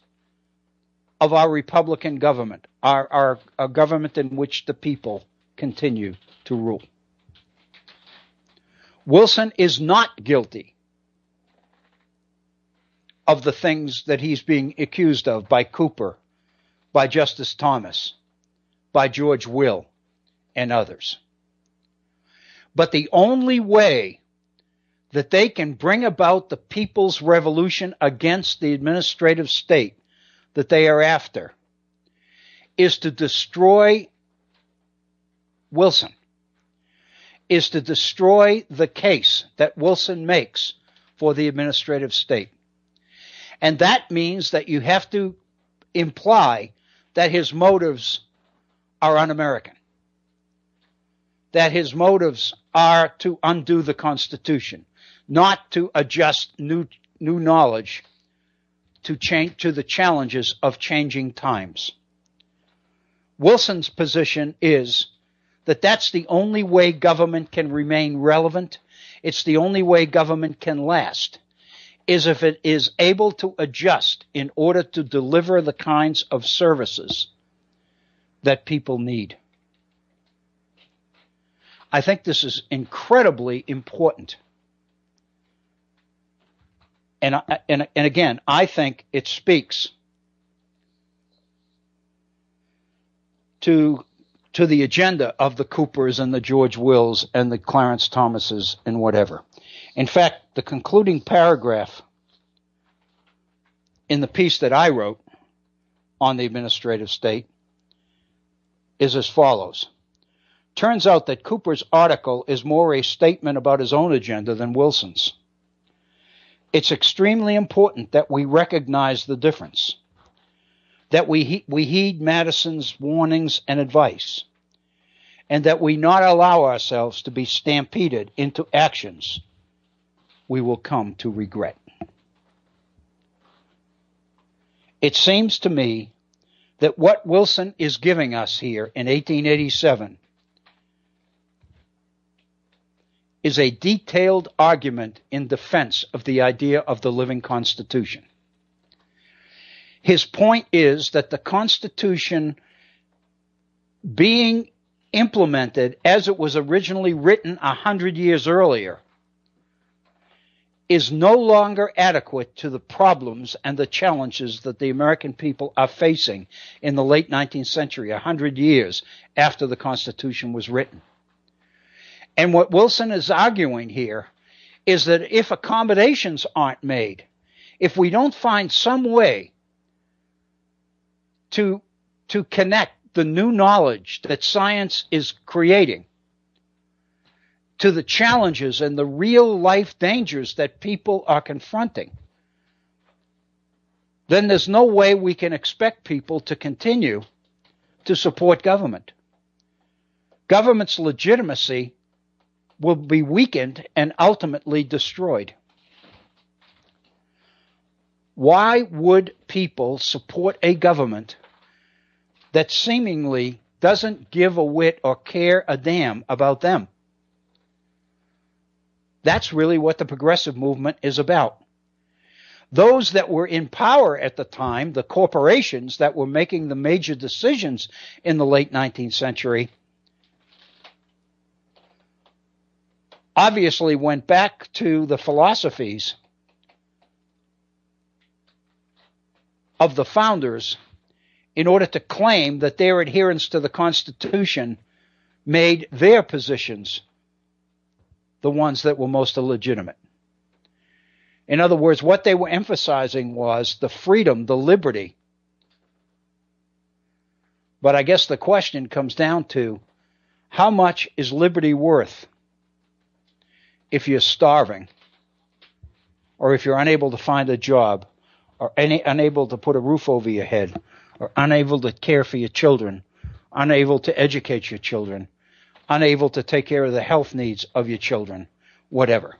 of our Republican government, our government in which the people continue to rule. Wilson is not guilty of the things that he's being accused of by Cooper, by Justice Thomas, by George Will, and others. But the only way that they can bring about the people's revolution against the administrative state that they are after is to destroy Wilson, is to destroy the case that Wilson makes for the administrative state. And that means that you have to imply that his motives are un-American, that his motives are to undo the Constitution, not to adjust new knowledge to the challenges of changing times. Wilson's position is that that's the only way government can remain relevant. It's the only way government can last, is if it is able to adjust in order to deliver the kinds of services that people need. I think this is incredibly important. And again, I think it speaks to the agenda of the Coopers and the George Wills and the Clarence Thomases and whatever. In fact, the concluding paragraph in the piece that I wrote on the administrative state is as follows. Turns out that Cooper's article is more a statement about his own agenda than Wilson's. It's extremely important that we recognize the difference, that we heed Madison's warnings and advice, and that we not allow ourselves to be stampeded into actions we will come to regret. It seems to me that what Wilson is giving us here in 1887 is a detailed argument in defense of the idea of the living Constitution. His point is that the Constitution, being implemented as it was originally written 100 years earlier, is no longer adequate to the problems and the challenges that the American people are facing in the late 19th century, 100 years after the Constitution was written. And what Wilson is arguing here is that if accommodations aren't made, if we don't find some way to connect the new knowledge that science is creating to the challenges and the real life dangers that people are confronting, then there's no way we can expect people to continue to support government. Government's legitimacy will be weakened and ultimately destroyed. Why would people support a government that seemingly doesn't give a whit or care a damn about them? That's really what the progressive movement is about. Those that were in power at the time, the corporations that were making the major decisions in the late 19th century, obviously went back to the philosophies of the founders in order to claim that their adherence to the Constitution made their positions the ones that were most illegitimate. In other words, what they were emphasizing was the freedom, the liberty. But I guess the question comes down to, how much is liberty worth if you're starving, or if you're unable to find a job, or unable to put a roof over your head, or unable to care for your children, unable to educate your children, unable to take care of the health needs of your children, whatever.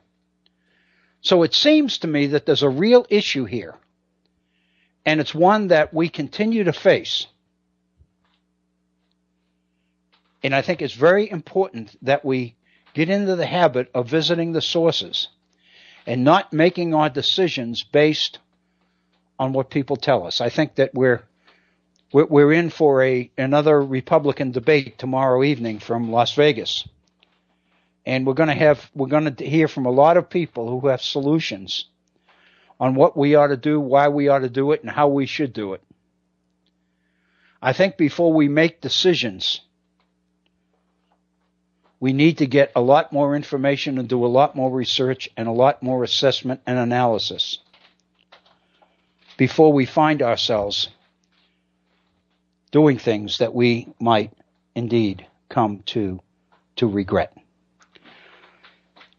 So it seems to me that there's a real issue here, and it's one that we continue to face. And I think it's very important that we get into the habit of visiting the sources and not making our decisions based on what people tell us. I think that we're in for another Republican debate tomorrow evening from Las Vegas. And we're going to hear from a lot of people who have solutions on what we ought to do, why we ought to do it, and how we should do it. I think before we make decisions, we need to get a lot more information and do a lot more research and a lot more assessment and analysis before we find ourselves doing things that we might indeed come to regret.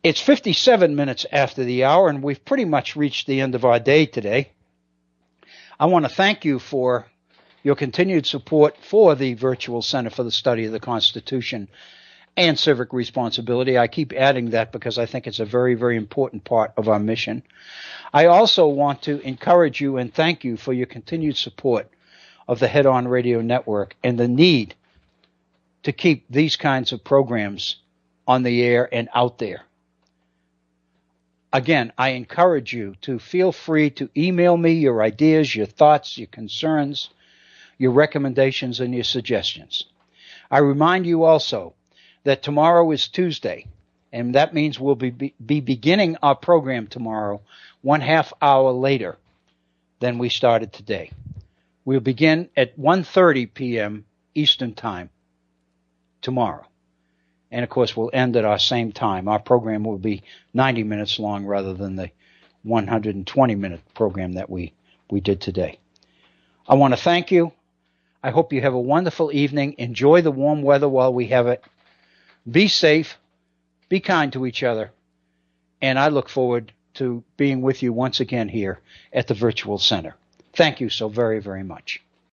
It's 57 minutes after the hour, and we've pretty much reached the end of our day today. I want to thank you for your continued support for the Virtual Center for the Study of the Constitution and Civic Responsibility. I keep adding that because I think it's a very, very important part of our mission. I also want to encourage you and thank you for your continued support of the Head On Radio Network and the need to keep these kinds of programs on the air and out there. Again, I encourage you to feel free to email me your ideas, your thoughts, your concerns, your recommendations, and your suggestions. I remind you also that tomorrow is Tuesday, and that means we'll be beginning our program tomorrow 1/2 hour later than we started today. We'll begin at 1:30 p.m. Eastern Time tomorrow. And, of course, we'll end at our same time. Our program will be 90 minutes long rather than the 120-minute program that we did today. I want to thank you. I hope you have a wonderful evening. Enjoy the warm weather while we have it. Be safe. Be kind to each other. And I look forward to being with you once again here at the Virtual Center. Thank you so very, very much.